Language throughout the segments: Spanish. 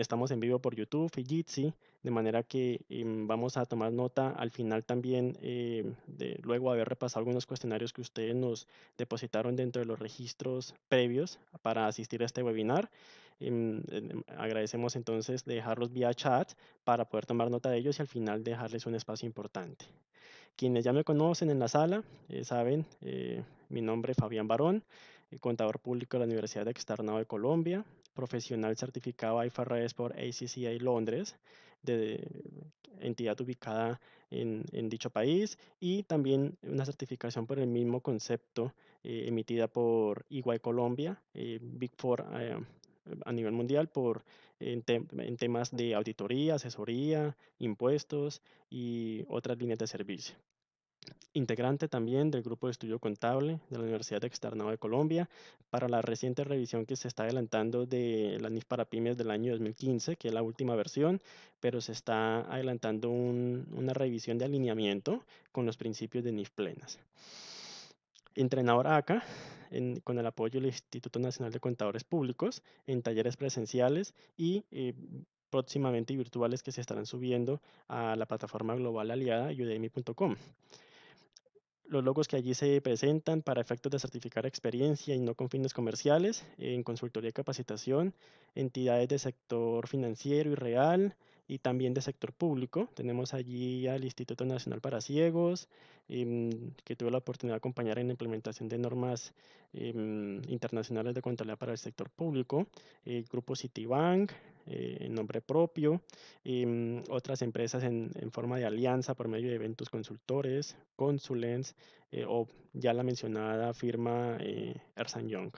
Estamos en vivo por YouTube y Jitsi, de manera que vamos a tomar nota al final también de luego haber repasado algunos cuestionarios que ustedes nos depositaron dentro de los registros previos para asistir a este webinar. Agradecemos entonces de dejarlos vía chat para poder tomar nota de ellos y al final dejarles un espacio importante. Quienes ya me conocen en la sala saben, mi nombre es Fabián Barón, contador público de la Universidad Externado de Colombia, profesional certificado IFRS por ACCA Londres, de entidad ubicada en dicho país, y también una certificación por el mismo concepto emitida por EY Colombia, Big Four a nivel mundial en temas de auditoría, asesoría, impuestos y otras líneas de servicio. Integrante también del Grupo de Estudio Contable de la Universidad Externado de Colombia para la reciente revisión que se está adelantando de la NIF para pymes del año 2015, que es la última versión, pero se está adelantando una revisión de alineamiento con los principios de NIF plenas. Entrenador ACA, con el apoyo del Instituto Nacional de Contadores Públicos, en talleres presenciales y próximamente virtuales que se estarán subiendo a la plataforma global aliada udemy.com. Los logos que allí se presentan para efectos de certificar experiencia y no con fines comerciales, en consultoría y capacitación, entidades de sector financiero y real y también de sector público. Tenemos allí al Instituto Nacional para Ciegos, que tuve la oportunidad de acompañar en la implementación de normas internacionales de contabilidad para el sector público, el Grupo Citibank, en nombre propio, otras empresas en forma de alianza por medio de eventos consultores, consulens, o ya la mencionada firma Ernst Young.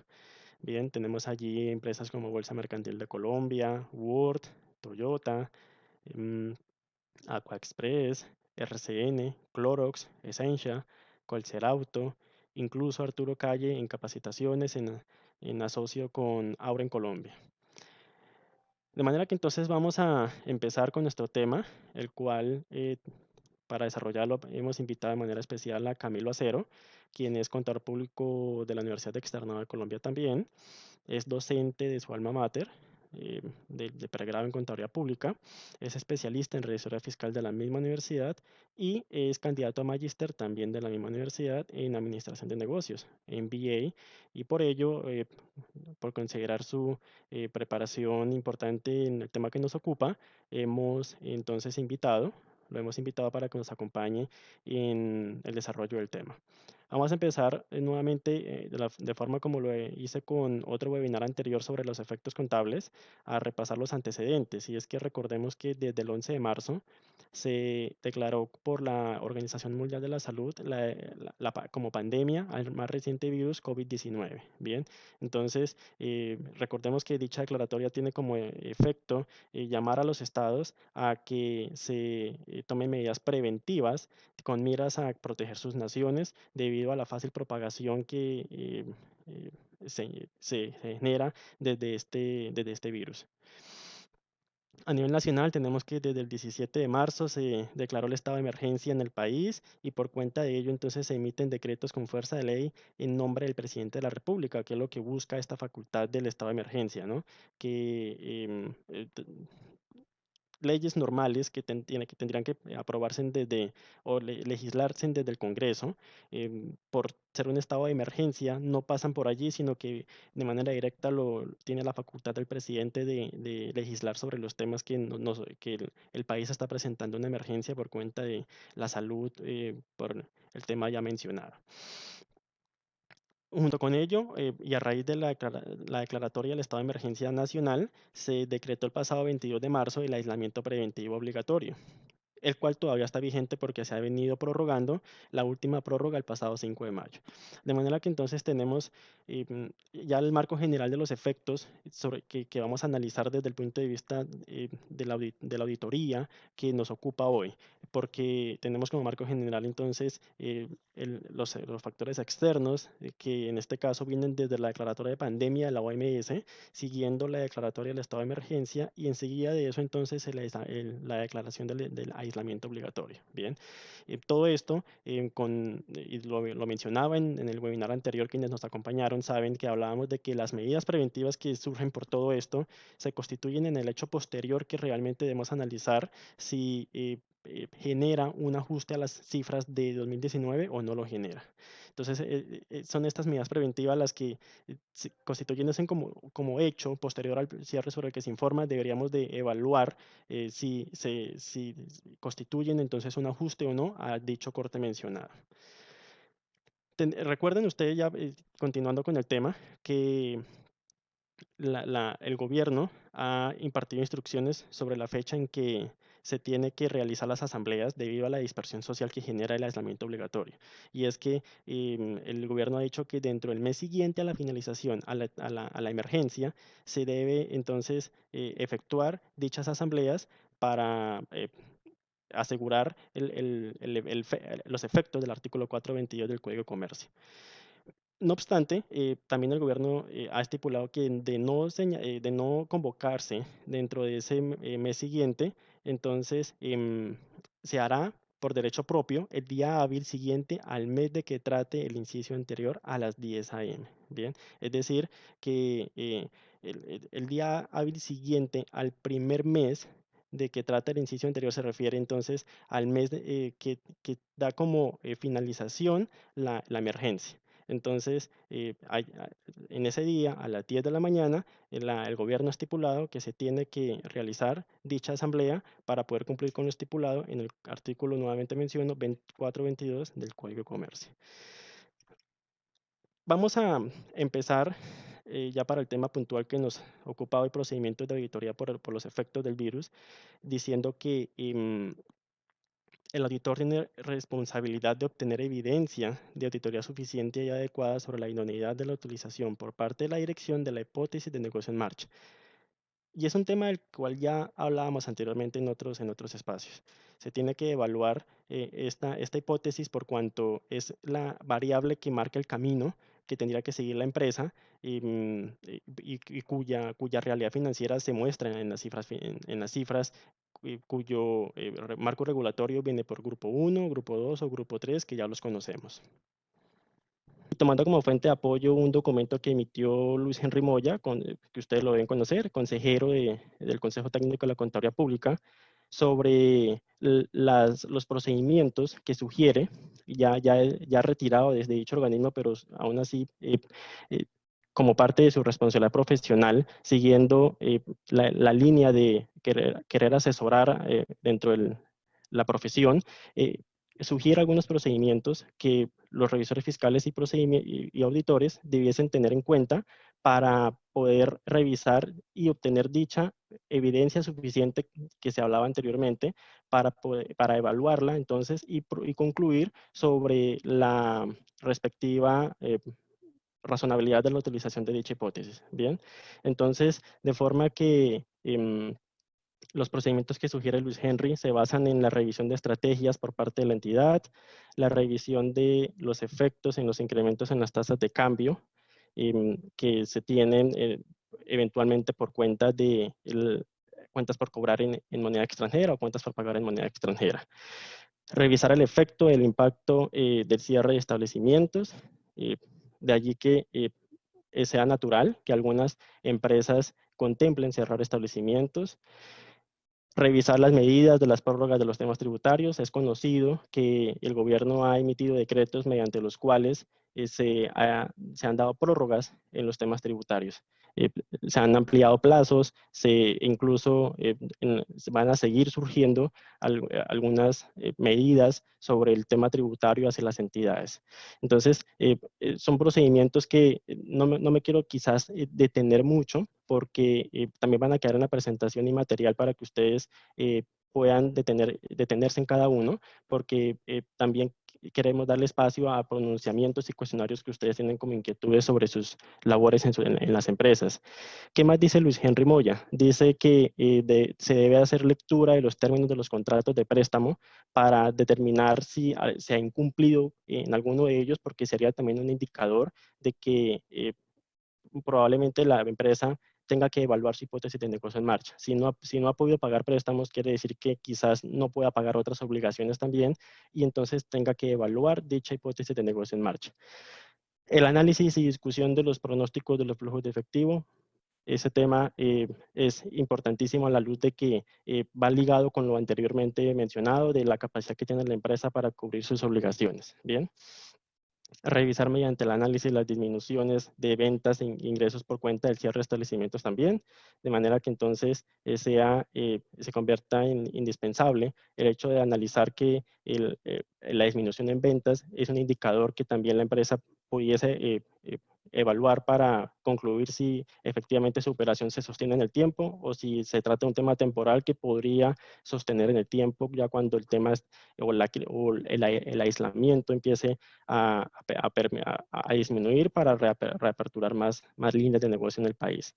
Bien, tenemos allí empresas como Bolsa Mercantil de Colombia, Word, Toyota, em, Aqua Express, RCN, Clorox, Essentia, Colser Auto, incluso Arturo Calle en capacitaciones en asocio con Aura en Colombia. De manera que entonces vamos a empezar con nuestro tema, el cual para desarrollarlo hemos invitado de manera especial a Camilo Acero, quien es contador público de la Universidad Externada de Colombia también. Es docente de su alma mater, de pregrado en Contaduría Pública. Es especialista en revisoría fiscal de la misma universidad y es candidato a magíster también de la misma universidad en Administración de Negocios, MBA. Y por ello, por considerar su preparación importante en el tema que nos ocupa, hemos entonces lo hemos invitado para que nos acompañe en el desarrollo del tema. Vamos a empezar nuevamente de forma como lo hice con otro webinar anterior sobre los efectos contables, a repasar los antecedentes. Y es que recordemos que desde el 11 de marzo se declaró por la Organización Mundial de la Salud como pandemia al más reciente virus COVID-19. Bien, entonces recordemos que dicha declaratoria tiene como efecto llamar a los estados a que se tomen medidas preventivas con miras a proteger sus naciones debido a la fácil propagación que eh, se genera desde este virus. A nivel nacional tenemos que desde el 17 de marzo se declaró el estado de emergencia en el país y por cuenta de ello entonces se emiten decretos con fuerza de ley en nombre del presidente de la República, que es lo que busca esta facultad del estado de emergencia, ¿no? Que leyes normales que tendrían que aprobarse desde o legislarse desde el Congreso, por ser un estado de emergencia, no pasan por allí, sino que de manera directa tiene la facultad del presidente de legislar sobre los temas que el país está presentando una emergencia por cuenta de la salud, por el tema ya mencionado. Junto con ello, y a raíz de la declaratoria del estado de emergencia nacional, se decretó el pasado 22 de marzo el aislamiento preventivo obligatorio, el cual todavía está vigente porque se ha venido prorrogando, la última prórroga el pasado 5 de mayo. De manera que entonces tenemos ya el marco general de los efectos que vamos a analizar desde el punto de vista de la auditoría que nos ocupa hoy, porque tenemos como marco general entonces los factores externos que en este caso vienen desde la declaratoria de pandemia de la OMS, siguiendo la declaratoria del estado de emergencia y enseguida de eso entonces la declaración del aislamiento obligatorio. Bien, todo esto, y lo mencionaba en el webinar anterior, quienes nos acompañaron saben que hablábamos de que las medidas preventivas que surgen por todo esto se constituyen en el hecho posterior que realmente debemos analizar si genera un ajuste a las cifras de 2019 o no lo genera. Entonces, son estas medidas preventivas las que, constituyéndose como hecho posterior al cierre sobre el que se informa, deberíamos de evaluar si constituyen entonces un ajuste o no a dicho corte mencionado. Recuerden ustedes ya, continuando con el tema, que el gobierno ha impartido instrucciones sobre la fecha en que se tiene que realizar las asambleas debido a la dispersión social que genera el aislamiento obligatorio. Y es que el gobierno ha dicho que dentro del mes siguiente a la finalización, a la emergencia, se debe entonces efectuar dichas asambleas para asegurar los efectos del artículo 422 del Código de Comercio. No obstante, también el gobierno ha estipulado que de no convocarse dentro de ese mes siguiente, entonces se hará por derecho propio el día hábil siguiente al mes de que trate el inciso anterior a las 10 a.m. Bien, es decir, que el día hábil siguiente al primer mes de que trata el inciso anterior se refiere entonces al mes que da como finalización la emergencia. Entonces, en ese día, a las 10 de la mañana, el gobierno ha estipulado que se tiene que realizar dicha asamblea para poder cumplir con lo estipulado en el artículo, nuevamente menciono, 422 del Código de Comercio. Vamos a empezar ya para el tema puntual que nos ocupa hoy, procedimientos de auditoría por los efectos del virus, diciendo que el auditor tiene responsabilidad de obtener evidencia de auditoría suficiente y adecuada sobre la idoneidad de la utilización por parte de la dirección de la hipótesis de negocio en marcha. Y es un tema del cual ya hablábamos anteriormente en otros espacios. Se tiene que evaluar esta hipótesis por cuanto es la variable que marca el camino que tendría que seguir la empresa y cuya realidad financiera se muestra en las cifras cuyo marco regulatorio viene por grupo 1, grupo 2 o grupo 3, que ya los conocemos. Y tomando como fuente de apoyo un documento que emitió Luis Henry Moya, que ustedes lo deben conocer, consejero del Consejo Técnico de la Contaduría Pública, sobre los procedimientos que sugiere, ya retirado desde dicho organismo, pero aún así como parte de su responsabilidad profesional, siguiendo la línea de querer asesorar dentro de la profesión, sugiere algunos procedimientos que los revisores fiscales y auditores debiesen tener en cuenta para poder revisar y obtener dicha evidencia suficiente que se hablaba anteriormente para evaluarla entonces y concluir sobre la respectiva razonabilidad de la utilización de dicha hipótesis. Bien, entonces, de forma que los procedimientos que sugiere Luis Henry se basan en la revisión de estrategias por parte de la entidad, la revisión de los efectos en los incrementos en las tasas de cambio que se tienen eventualmente por cuentas cuentas por cobrar en moneda extranjera o cuentas por pagar en moneda extranjera. Revisar el efecto, el impacto del cierre de establecimientos, de allí que sea natural que algunas empresas contemplen cerrar establecimientos. Revisar las medidas de las prórrogas de los temas tributarios. Es conocido que el gobierno ha emitido decretos mediante los cuales se han dado prórrogas en los temas tributarios. Se han ampliado plazos, incluso van a seguir surgiendo algunas medidas sobre el tema tributario hacia las entidades. Entonces, son procedimientos que no me quiero quizás detener mucho, porque también van a quedar en la presentación y material para que ustedes puedan detenerse en cada uno, porque también queremos darle espacio a pronunciamientos y cuestionarios que ustedes tienen como inquietudes sobre sus labores en las empresas. ¿Qué más dice Luis Henry Moya? Dice que se debe hacer lectura de los términos de los contratos de préstamo para determinar si se ha incumplido en alguno de ellos, porque sería también un indicador de que probablemente la empresa tenga que evaluar su hipótesis de negocio en marcha. Si no ha podido pagar préstamos, quiere decir que quizás no pueda pagar otras obligaciones también y entonces tenga que evaluar dicha hipótesis de negocio en marcha. El análisis y discusión de los pronósticos de los flujos de efectivo. Ese tema es importantísimo a la luz de que va ligado con lo anteriormente mencionado de la capacidad que tiene la empresa para cubrir sus obligaciones. Bien. Revisar mediante el análisis las disminuciones de ventas e ingresos por cuenta del cierre de establecimientos también, de manera que entonces se convierta en indispensable el hecho de analizar que la disminución en ventas es un indicador que también la empresa pudiese evaluar para concluir si efectivamente su operación se sostiene en el tiempo o si se trata de un tema temporal que podría sostener en el tiempo ya cuando el tema o el aislamiento empiece a disminuir para reaperturar más líneas de negocio en el país.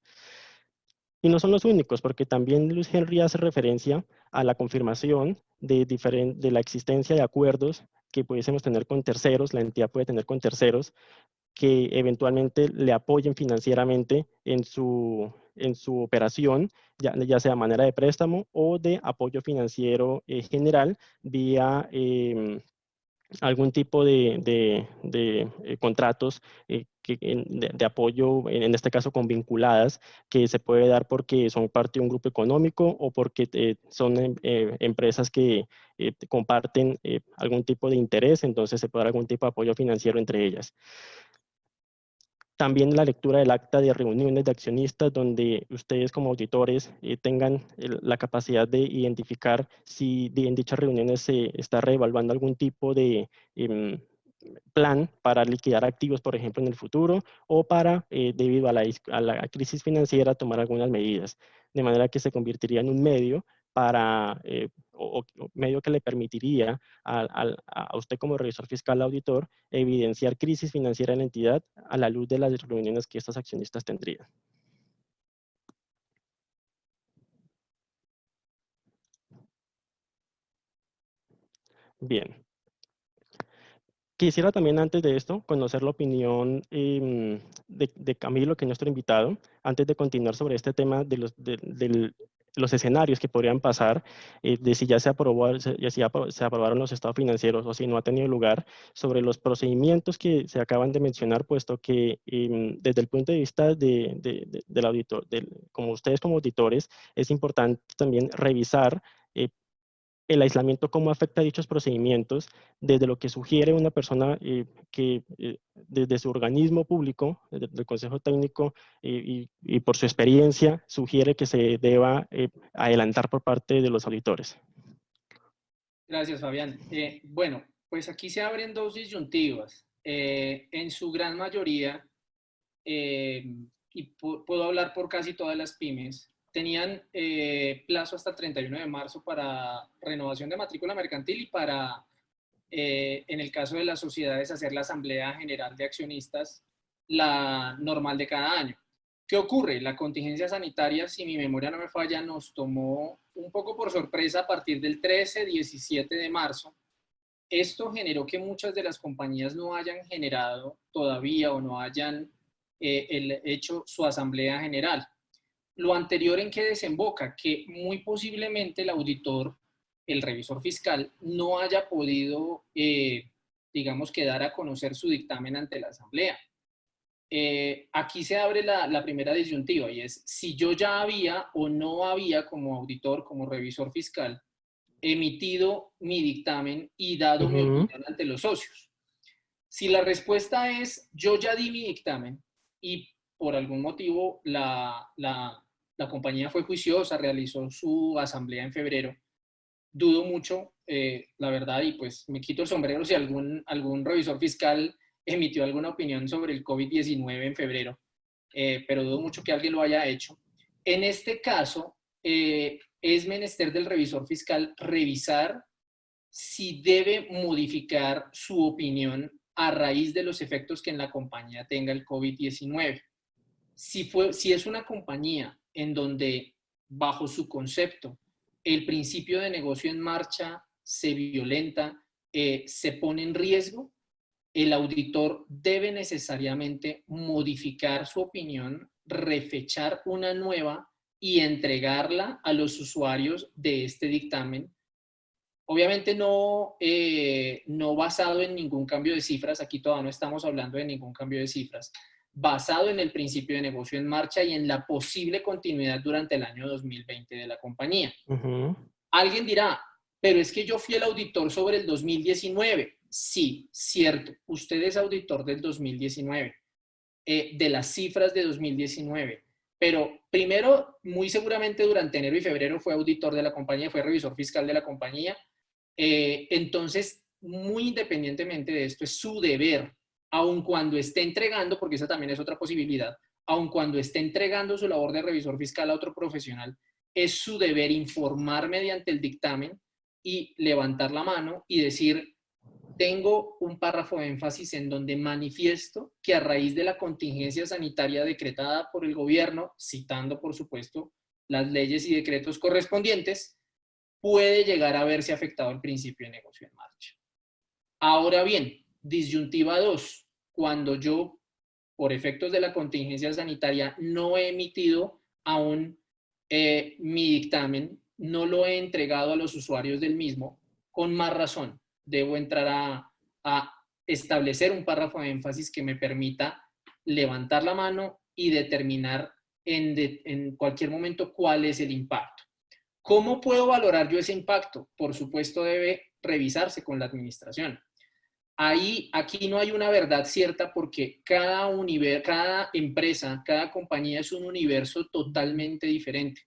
Y no son los únicos, porque también Luis Henry hace referencia a la confirmación de la existencia de acuerdos que pudiésemos tener con terceros, la entidad puede tener con terceros, que eventualmente le apoyen financieramente en su operación, ya sea de manera de préstamo o de apoyo financiero general vía algún tipo de contratos de apoyo, en este caso con vinculadas, que se puede dar porque son parte de un grupo económico o porque son empresas que comparten algún tipo de interés, entonces se puede dar algún tipo de apoyo financiero entre ellas. También la lectura del acta de reuniones de accionistas, donde ustedes como auditores tengan la capacidad de identificar si en dichas reuniones se está reevaluando algún tipo de plan para liquidar activos, por ejemplo, en el futuro, o para, debido a la crisis financiera, tomar algunas medidas, de manera que se convertiría en un medio para, medio que le permitiría a usted como revisor fiscal auditor evidenciar crisis financiera en la entidad a la luz de las reuniones que estos accionistas tendrían. Bien. Quisiera también antes de esto conocer la opinión de Camilo, que es nuestro invitado, antes de continuar sobre este tema de los escenarios que podrían pasar, de si ya se aprobó, ya se aprobaron los estados financieros o si no ha tenido lugar, sobre los procedimientos que se acaban de mencionar, puesto que desde el punto de vista del auditor, como ustedes como auditores, es importante también revisar el aislamiento, cómo afecta a dichos procedimientos, desde lo que sugiere una persona que desde su organismo público, desde el Consejo Técnico y por su experiencia, sugiere que se deba adelantar por parte de los auditores. Gracias, Fabián. Bueno, pues aquí se abren dos disyuntivas. En su gran mayoría, y puedo hablar por casi todas las pymes, tenían plazo hasta el 31 de marzo para renovación de matrícula mercantil y para, en el caso de las sociedades, hacer la Asamblea General de Accionistas, la normal de cada año. ¿Qué ocurre? La contingencia sanitaria, si mi memoria no me falla, nos tomó un poco por sorpresa a partir del 13-17 de marzo. Esto generó que muchas de las compañías no hayan generado todavía o no hayan hecho su asamblea general. Lo anterior, ¿en qué desemboca? Que muy posiblemente el auditor, el revisor fiscal, no haya podido, digamos, que dar a conocer su dictamen ante la asamblea. Aquí se abre la primera disyuntiva y es si yo ya había o no había como auditor, como revisor fiscal, emitido mi dictamen y dado mi opinión ante los socios. Si la respuesta es yo ya di mi dictamen y por algún motivo la compañía fue juiciosa, realizó su asamblea en febrero, dudo mucho, la verdad, y pues me quito el sombrero si algún revisor fiscal emitió alguna opinión sobre el COVID-19 en febrero, pero dudo mucho que alguien lo haya hecho. En este caso, es menester del revisor fiscal revisar si debe modificar su opinión a raíz de los efectos que en la compañía tenga el COVID-19. Si es una compañía en donde, bajo su concepto, el principio de negocio en marcha se violenta, se pone en riesgo, el auditor debe necesariamente modificar su opinión refechar una nueva y entregarla a los usuarios de este dictamen. Obviamente no basado en ningún cambio de cifras, aquí todavía no estamos hablando de ningún cambio de cifras, basado en el principio de negocio en marcha y en la posible continuidad durante el año 2020 de la compañía. Ujú. Alguien dirá, pero es que yo fui el auditor sobre el 2019. Sí, cierto, usted es auditor del 2019, de las cifras de 2019. Pero primero, muy seguramente durante enero y febrero fue auditor de la compañía, fue revisor fiscal de la compañía. Entonces, muy independientemente de esto, es su deber, aun cuando esté entregando, porque esa también es otra posibilidad, aun cuando esté entregando su labor de revisor fiscal a otro profesional, es su deber informar mediante el dictamen y levantar la mano y decir, tengo un párrafo de énfasis en donde manifiesto que a raíz de la contingencia sanitaria decretada por el gobierno, citando por supuesto las leyes y decretos correspondientes, puede llegar a verse afectado el principio de negocio en marcha. Ahora bien, disyuntiva 2, cuando yo, por efectos de la contingencia sanitaria, no he emitido aún mi dictamen, no lo he entregado a los usuarios del mismo, con más razón, debo entrar a establecer un párrafo de énfasis que me permita levantar la mano y determinar en cualquier momento cuál es el impacto. ¿Cómo puedo valorar yo ese impacto? Por supuesto, debe revisarse con la administración. Aquí no hay una verdad cierta porque cada empresa, cada compañía es un universo totalmente diferente.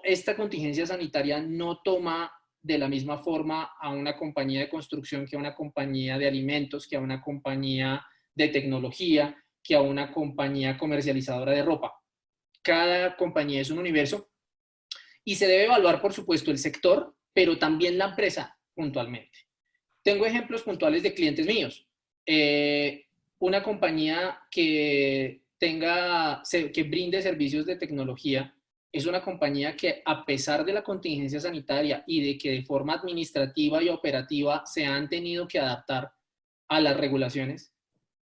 Esta contingencia sanitaria no toma de la misma forma a una compañía de construcción que a una compañía de alimentos, que a una compañía de tecnología, que a una compañía comercializadora de ropa. Cada compañía es un universo y se debe evaluar, por supuesto, el sector, pero también la empresa puntualmente. Tengo ejemplos puntuales de clientes míos. Una compañía que brinde servicios de tecnología es una compañía que, a pesar de la contingencia sanitaria y de que de forma administrativa y operativa se han tenido que adaptar a las regulaciones,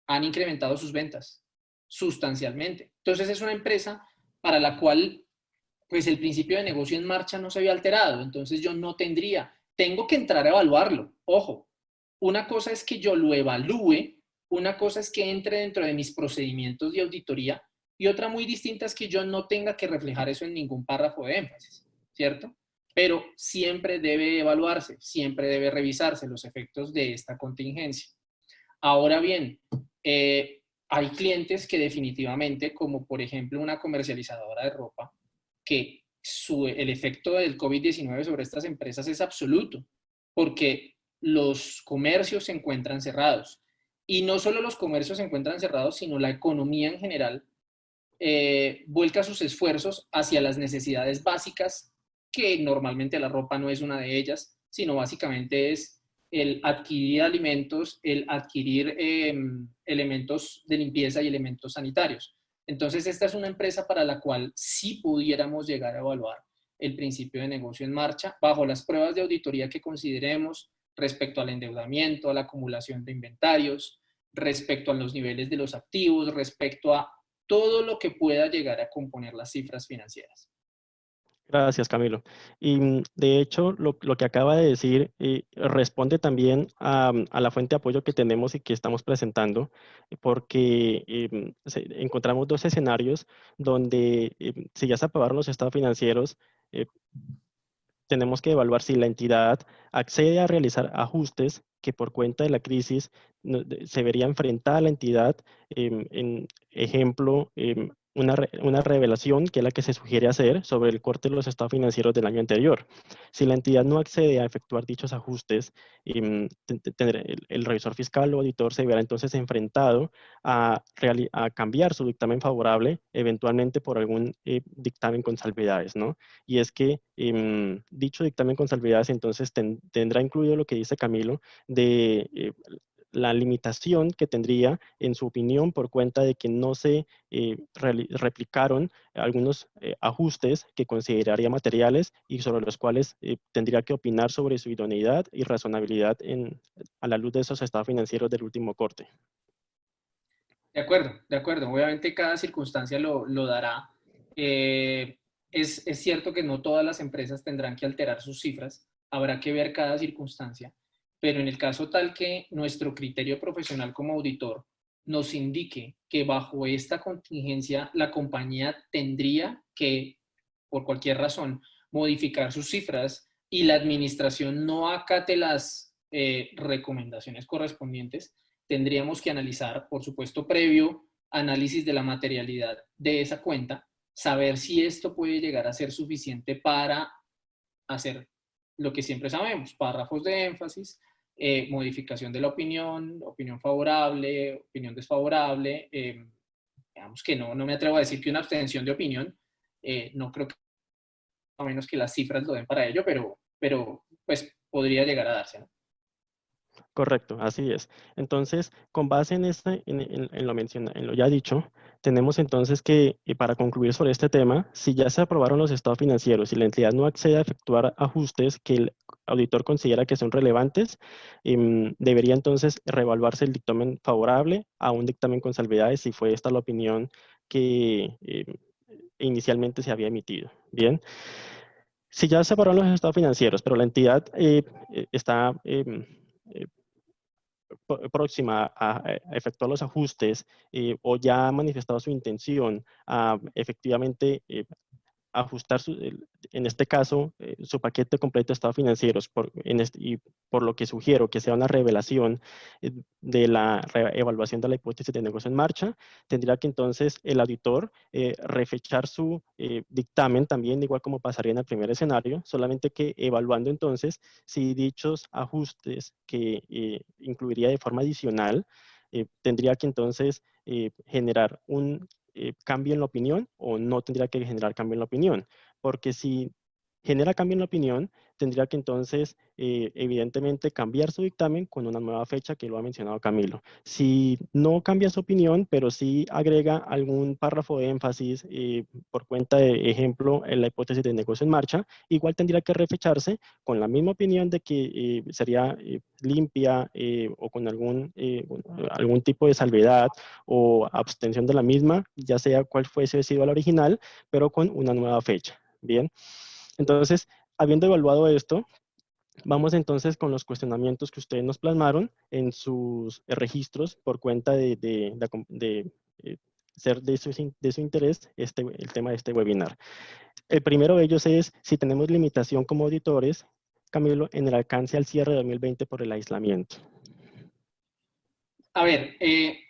han incrementado sus ventas sustancialmente. Entonces es una empresa para la cual pues el principio de negocio en marcha no se había alterado, entonces yo no tengo que entrar a evaluarlo. Ojo, una cosa es que yo lo evalúe, una cosa es que entre dentro de mis procedimientos de auditoría y otra muy distinta es que yo no tenga que reflejar eso en ningún párrafo de énfasis, ¿cierto? Pero siempre debe evaluarse, siempre debe revisarse los efectos de esta contingencia. Ahora bien, hay clientes que definitivamente, como por ejemplo una comercializadora de ropa, que el efecto del COVID-19 sobre estas empresas es absoluto, porque los comercios se encuentran cerrados. Y no solo los comercios se encuentran cerrados, sino la economía en general vuelca sus esfuerzos hacia las necesidades básicas, que normalmente la ropa no es una de ellas, sino básicamente es el adquirir alimentos, el adquirir elementos de limpieza y elementos sanitarios. Entonces, esta es una empresa para la cual sí pudiéramos llegar a evaluar el principio de negocio en marcha bajo las pruebas de auditoría que consideremos respecto al endeudamiento, a la acumulación de inventarios, respecto a los niveles de los activos, respecto a todo lo que pueda llegar a componer las cifras financieras. Gracias, Camilo. Y de hecho, lo que acaba de decir responde también a la fuente de apoyo que tenemos y que estamos presentando, porque encontramos dos escenarios donde si ya se aprobaron los estados financieros, eh, tenemos que evaluar si la entidad accede a realizar ajustes que por cuenta de la crisis se vería enfrentada la entidad, en ejemplo, una revelación que es la que se sugiere hacer sobre el corte de los estados financieros del año anterior. Si la entidad no accede a efectuar dichos ajustes, el revisor fiscal o auditor se verá entonces enfrentado a cambiar su dictamen favorable, eventualmente por algún dictamen con salvedades, ¿no? Y es que dicho dictamen con salvedades entonces tendrá incluido lo que dice Camilo de la limitación que tendría en su opinión por cuenta de que no se replicaron algunos ajustes que consideraría materiales y sobre los cuales tendría que opinar sobre su idoneidad y razonabilidad a la luz de esos estados financieros del último corte. De acuerdo, de acuerdo. Obviamente cada circunstancia lo dará. Eh, es cierto que no todas las empresas tendrán que alterar sus cifras, habrá que ver cada circunstancia, pero en el caso tal que nuestro criterio profesional como auditor nos indique que bajo esta contingencia la compañía tendría que, por cualquier razón, modificar sus cifras y la administración no acate las recomendaciones correspondientes, tendríamos que analizar, por supuesto, previo análisis de la materialidad de esa cuenta, saber si esto puede llegar a ser suficiente para hacer lo que siempre sabemos, párrafos de énfasis, modificación de la opinión, opinión favorable, opinión desfavorable, digamos que no me atrevo a decir que una abstención de opinión, no creo que a menos que las cifras lo den para ello, pero pues podría llegar a darse, ¿no? Correcto, así es. Entonces, con base en, en lo ya dicho, tenemos entonces que, para concluir sobre este tema, si ya se aprobaron los estados financieros y la entidad no accede a efectuar ajustes que el auditor considera que son relevantes, debería entonces reevaluarse el dictamen favorable a un dictamen con salvedades si fue esta la opinión que inicialmente se había emitido. Bien. Si ya se aprobaron los estados financieros, pero la entidad está próxima a efectuar los ajustes o ya ha manifestado su intención a efectivamente ajustar, en este caso, su paquete completo de estados financieros, y por lo que sugiero que sea una revelación de la evaluación de la hipótesis de negocio en marcha, tendría que entonces el auditor refechar su dictamen también, igual como pasaría en el primer escenario, solamente que evaluando entonces si dichos ajustes que incluiría de forma adicional, tendría que entonces generar un cambio en la opinión o no tendría que generar cambio en la opinión. Porque si genera cambio en la opinión, tendría que entonces, evidentemente, cambiar su dictamen con una nueva fecha que lo ha mencionado Camilo. Si no cambia su opinión, pero sí agrega algún párrafo de énfasis por cuenta de ejemplo en la hipótesis de negocio en marcha, igual tendría que refecharse con la misma opinión de que sería limpia o con algún tipo de salvedad o abstención de la misma, ya sea cuál fuese sido la original, pero con una nueva fecha. Bien, entonces, habiendo evaluado esto, vamos entonces con los cuestionamientos que ustedes nos plasmaron en sus registros por cuenta de ser de su interés el tema de este webinar. El primero de ellos es si tenemos limitación como auditores, Camilo, en el alcance al cierre de 2020 por el aislamiento. A ver,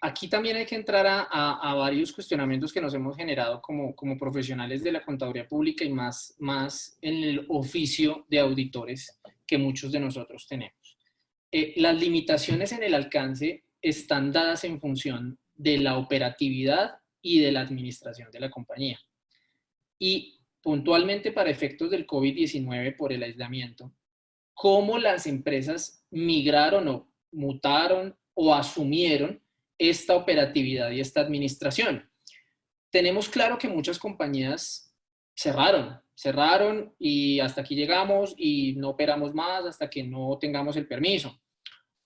aquí también hay que entrar a varios cuestionamientos que nos hemos generado como profesionales de la contaduría pública y más en el oficio de auditores que muchos de nosotros tenemos. Las limitaciones en el alcance están dadas en función de la operatividad y de la administración de la compañía. Y puntualmente para efectos del COVID-19 por el aislamiento, cómo las empresas migraron o mutaron o asumieron esta operatividad y esta administración. Tenemos claro que muchas compañías cerraron y hasta aquí llegamos y no operamos más hasta que no tengamos el permiso.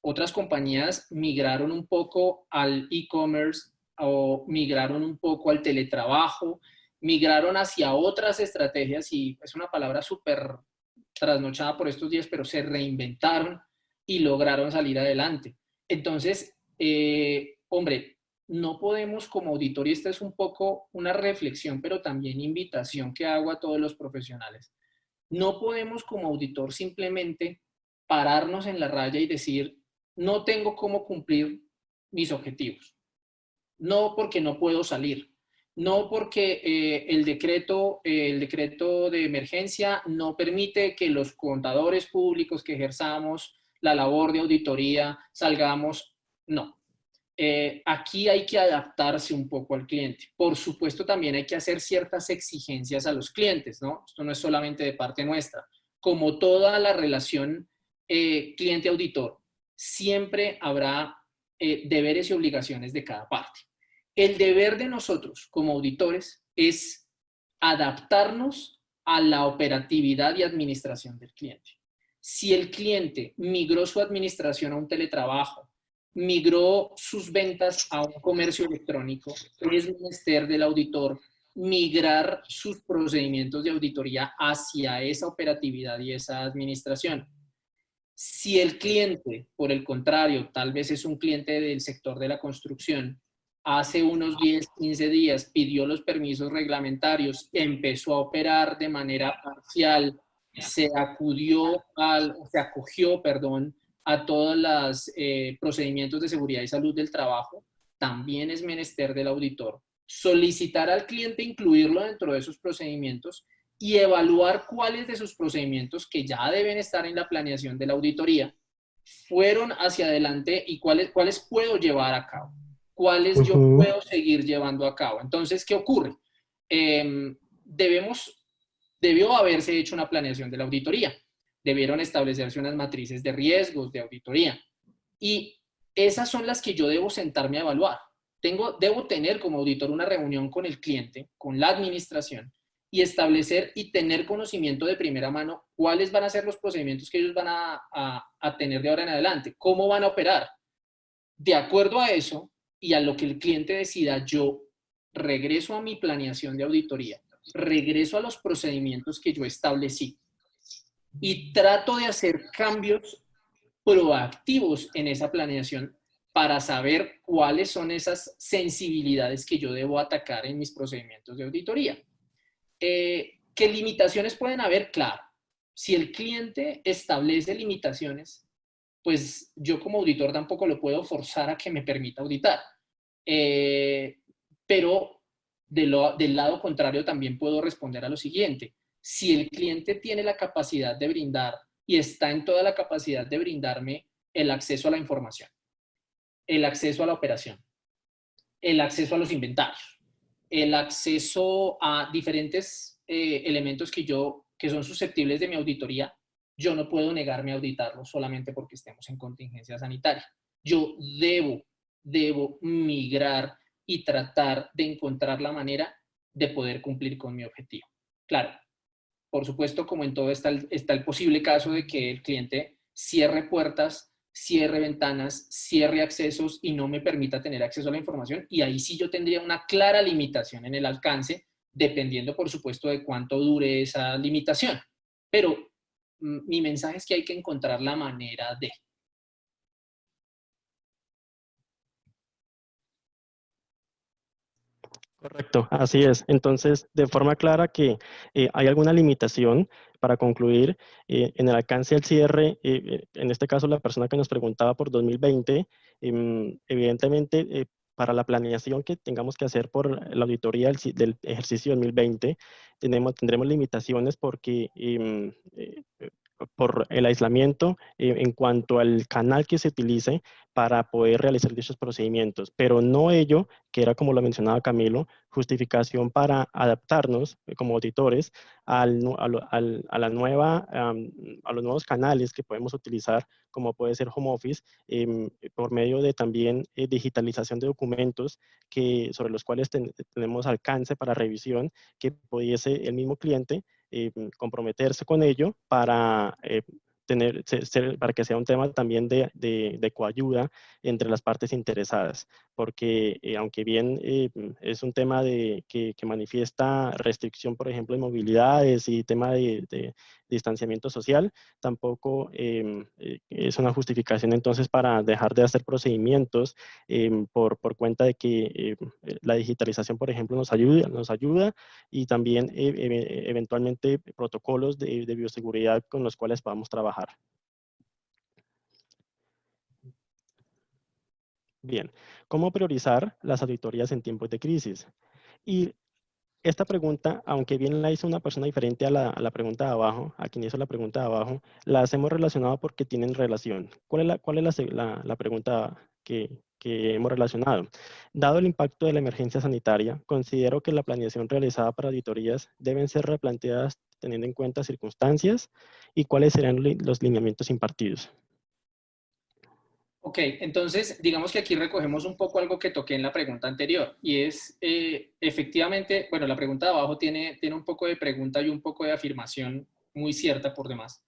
Otras compañías migraron un poco al e-commerce o migraron un poco al teletrabajo, migraron hacia otras estrategias y es una palabra súper trasnochada por estos días, pero se reinventaron y lograron salir adelante. Entonces, hombre, no podemos como auditor, y esta es un poco una reflexión, pero también invitación que hago a todos los profesionales. No podemos como auditor simplemente pararnos en la raya y decir, no tengo cómo cumplir mis objetivos. No porque no puedo salir, no porque el decreto de emergencia no permite que los contadores públicos que ejerzamos la labor de auditoría salgamos. No. Aquí hay que adaptarse un poco al cliente. Por supuesto, también hay que hacer ciertas exigencias a los clientes, ¿no? Esto no es solamente de parte nuestra. Como toda la relación cliente-auditor, siempre habrá deberes y obligaciones de cada parte. El deber de nosotros como auditores es adaptarnos a la operatividad y administración del cliente. Si el cliente migró su administración a un teletrabajo, migró sus ventas a un comercio electrónico, es menester del auditor migrar sus procedimientos de auditoría hacia esa operatividad y esa administración. Si el cliente, por el contrario, tal vez es un cliente del sector de la construcción, hace unos 10, 15 días pidió los permisos reglamentarios, empezó a operar de manera parcial, se acogió, perdón, a todos los procedimientos de seguridad y salud del trabajo, también es menester del auditor solicitar al cliente incluirlo dentro de esos procedimientos y evaluar cuáles de sus procedimientos que ya deben estar en la planeación de la auditoría fueron hacia adelante y cuáles puedo llevar a cabo, cuáles yo Ujú. puedo seguir llevando a cabo. Entonces, ¿qué ocurre? Debió haberse hecho una planeación de la auditoría, debieron establecerse unas matrices de riesgos de auditoría y esas son las que yo debo sentarme a evaluar. Debo tener como auditor una reunión con el cliente, con la administración, y establecer y tener conocimiento de primera mano cuáles van a ser los procedimientos que ellos van a tener de ahora en adelante, cómo van a operar. De acuerdo a eso y a lo que el cliente decida, yo regreso a mi planeación de auditoría, regreso a los procedimientos que yo establecí y trato de hacer cambios proactivos en esa planeación para saber cuáles son esas sensibilidades que yo debo atacar en mis procedimientos de auditoría. ¿Qué limitaciones pueden haber? Claro. Si el cliente establece limitaciones, pues yo como auditor tampoco lo puedo forzar a que me permita auditar. Eh, pero del lado contrario también puedo responder a lo siguiente. Si el cliente tiene la capacidad de brindar y está en toda la capacidad de brindarme el acceso a la información, el acceso a la operación, el acceso a los inventarios, el acceso a diferentes elementos que son susceptibles de mi auditoría, yo no puedo negarme a auditarlos solamente porque estemos en contingencia sanitaria. Yo debo migrar y tratar de encontrar la manera de poder cumplir con mi objetivo. Claro, por supuesto, como en todo está el posible caso de que el cliente cierre puertas, cierre ventanas, cierre accesos y no me permita tener acceso a la información. Y ahí sí yo tendría una clara limitación en el alcance, dependiendo, por supuesto, de cuánto dure esa limitación. Pero mi mensaje es que hay que encontrar la manera de. Correcto, así es. Entonces, de forma clara que hay alguna limitación para concluir en el alcance del cierre, en este caso la persona que nos preguntaba por 2020, evidentemente para la planeación que tengamos que hacer por la auditoría del ejercicio 2020, tendremos limitaciones porque por el aislamiento en cuanto al canal que se utilice para poder realizar dichos procedimientos, pero no ello, que era como lo mencionaba Camilo, justificación para adaptarnos como auditores a la nueva, a los nuevos canales que podemos utilizar, como puede ser home office, por medio de también digitalización de documentos sobre los cuales tenemos alcance para revisión, que pudiese el mismo cliente comprometerse con ello para para que sea un tema también de coayuda entre las partes interesadas, porque aunque bien es un tema que manifiesta restricción, por ejemplo, de movilidades y tema de distanciamiento social, tampoco es una justificación entonces para dejar de hacer procedimientos por cuenta de que la digitalización, por ejemplo, nos ayuda y también eventualmente protocolos de bioseguridad con los cuales podamos trabajar. Bien, ¿cómo priorizar las auditorías en tiempos de crisis? Y esta pregunta, aunque bien la hizo una persona diferente a la pregunta de abajo, a quien hizo la pregunta de abajo, la hemos relacionado porque tienen relación. ¿Cuál es la pregunta que hemos relacionado? Dado el impacto de la emergencia sanitaria, considero que la planeación realizada para auditorías deben ser replanteadas teniendo en cuenta circunstancias y cuáles serán los lineamientos impartidos. Ok, entonces digamos que aquí recogemos un poco algo que toqué en la pregunta anterior y es efectivamente, bueno, la pregunta de abajo tiene un poco de pregunta y un poco de afirmación muy cierta por demás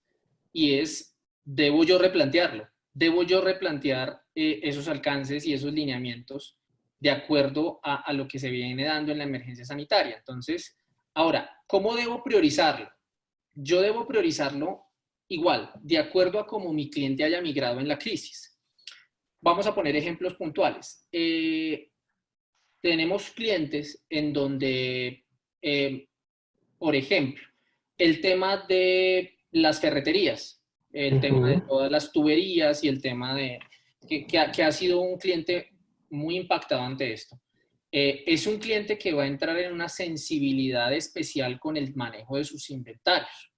y es, ¿debo yo replantearlo? debo yo replantear esos alcances y esos lineamientos de acuerdo a lo que se viene dando en la emergencia sanitaria. Entonces, ahora, ¿cómo debo priorizarlo? Yo debo priorizarlo igual, de acuerdo a cómo mi cliente haya migrado en la crisis. Vamos a poner ejemplos puntuales. Tenemos clientes en donde, por ejemplo, el tema de las ferreterías, el tema de Ujú. todas las tuberías y el tema de que ha sido un cliente muy impactado ante esto. Es un cliente que va a entrar en una sensibilidad especial con el manejo de sus inventarios,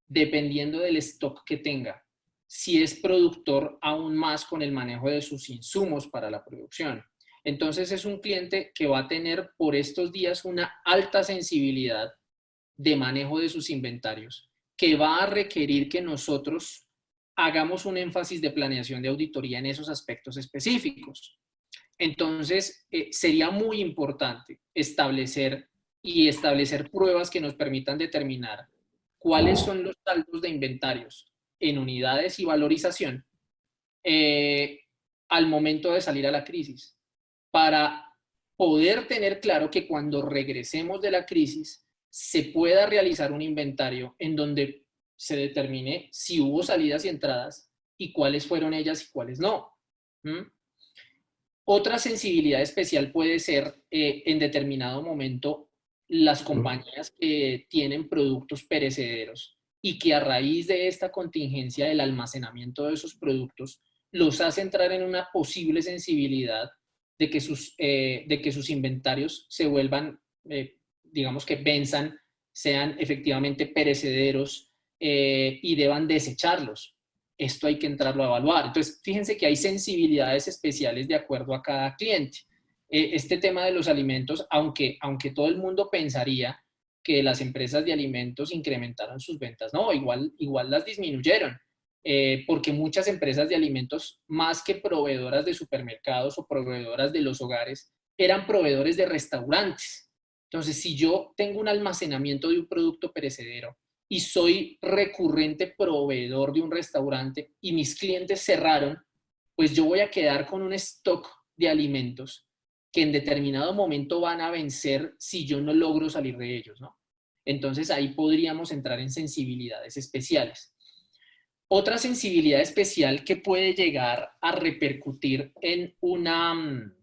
dependiendo del stock que tenga. Si es productor, aún más con el manejo de sus insumos para la producción. Entonces es un cliente que va a tener por estos días una alta sensibilidad de manejo de sus inventarios, que va a requerir que nosotros hagamos un énfasis de planeación de auditoría en esos aspectos específicos. Entonces, sería muy importante establecer pruebas que nos permitan determinar cuáles son los saldos de inventarios en unidades y valorización eh, al momento de salir a la crisis, para poder tener claro que cuando regresemos de la crisis se pueda realizar un inventario en donde se determine si hubo salidas y entradas y cuáles fueron ellas y cuáles no. ¿Mm? Otra sensibilidad especial puede ser en determinado momento las Ujú. compañías que tienen productos perecederos y que a raíz de esta contingencia del almacenamiento de esos productos los hace entrar en una posible sensibilidad de que sus inventarios se vuelvan, digamos que venzan, sean efectivamente perecederos y deban desecharlos. Esto hay que entrarlo a evaluar. Entonces, fíjense que hay sensibilidades especiales de acuerdo a cada cliente. Este tema de los alimentos, aunque todo el mundo pensaría que las empresas de alimentos incrementaron sus ventas, no, igual las disminuyeron, porque muchas empresas de alimentos, más que proveedoras de supermercados o proveedoras de los hogares, eran proveedores de restaurantes. Entonces, si yo tengo un almacenamiento de un producto perecedero y soy recurrente proveedor de un restaurante y mis clientes cerraron, pues yo voy a quedar con un stock de alimentos que en determinado momento van a vencer si yo no logro salir de ellos, ¿no? Entonces ahí podríamos entrar en sensibilidades especiales. Otra sensibilidad especial que puede llegar a repercutir en un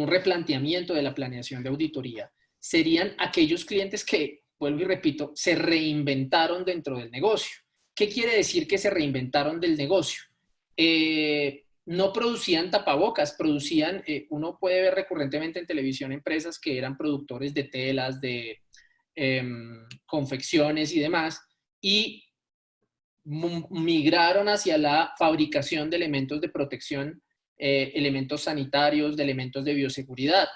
replanteamiento de la planeación de auditoría serían aquellos clientes que, vuelvo y repito, se reinventaron dentro del negocio. ¿Qué quiere decir que se reinventaron del negocio? No producían tapabocas, uno puede ver recurrentemente en televisión empresas que eran productores de telas, de confecciones y demás, y migraron hacia la fabricación de elementos de protección, elementos sanitarios, de elementos de bioseguridad.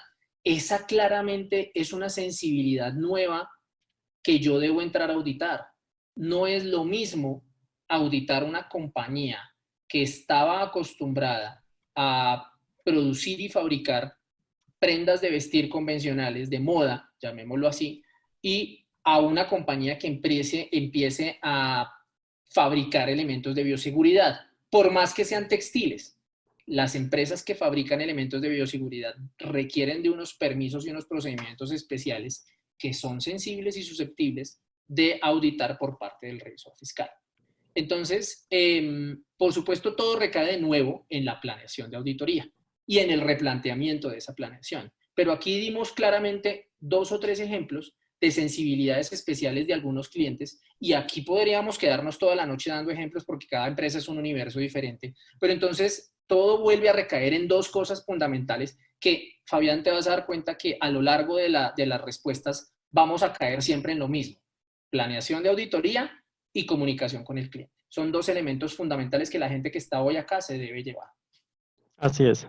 Esa claramente es una sensibilidad nueva que yo debo entrar a auditar. No es lo mismo auditar una compañía que estaba acostumbrada a producir y fabricar prendas de vestir convencionales, de moda, llamémoslo así, y a una compañía que empiece a fabricar elementos de bioseguridad, por más que sean textiles. Las empresas que fabrican elementos de bioseguridad requieren de unos permisos y unos procedimientos especiales que son sensibles y susceptibles de auditar por parte del revisor fiscal. Entonces, por supuesto, todo recae de nuevo en la planeación de auditoría y en el replanteamiento de esa planeación. Pero aquí dimos claramente 2 o 3 ejemplos de sensibilidades especiales de algunos clientes y aquí podríamos quedarnos toda la noche dando ejemplos porque cada empresa es un universo diferente. Pero entonces todo vuelve a recaer en 2 cosas fundamentales que, Fabián, te vas a dar cuenta que a lo largo de las respuestas vamos a caer siempre en lo mismo. Planeación de auditoría y comunicación con el cliente. Son 2 elementos fundamentales que la gente que está hoy acá se debe llevar. Así es.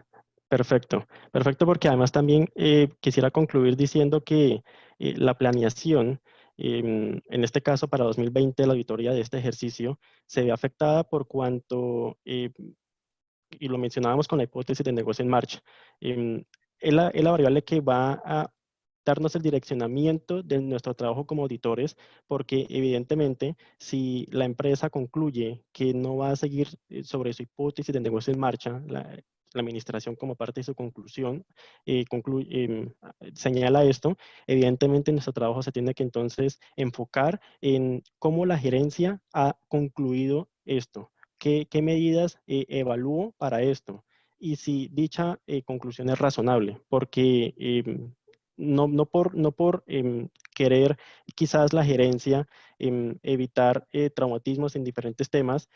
Perfecto. Perfecto, porque además también quisiera concluir diciendo que la planeación, en este caso para 2020, la auditoría de este ejercicio, se ve afectada por cuanto, y lo mencionábamos con la hipótesis de negocio en marcha, es la variable que va a darnos el direccionamiento de nuestro trabajo como auditores, porque evidentemente si la empresa concluye que no va a seguir sobre su hipótesis de negocio en marcha, la administración como parte de su conclusión señala esto, evidentemente nuestro trabajo se tiene que entonces enfocar en cómo la gerencia ha concluido esto, qué medidas evalúo para esto y si dicha conclusión es razonable, porque no por querer quizás la gerencia evitar traumatismos en diferentes temas,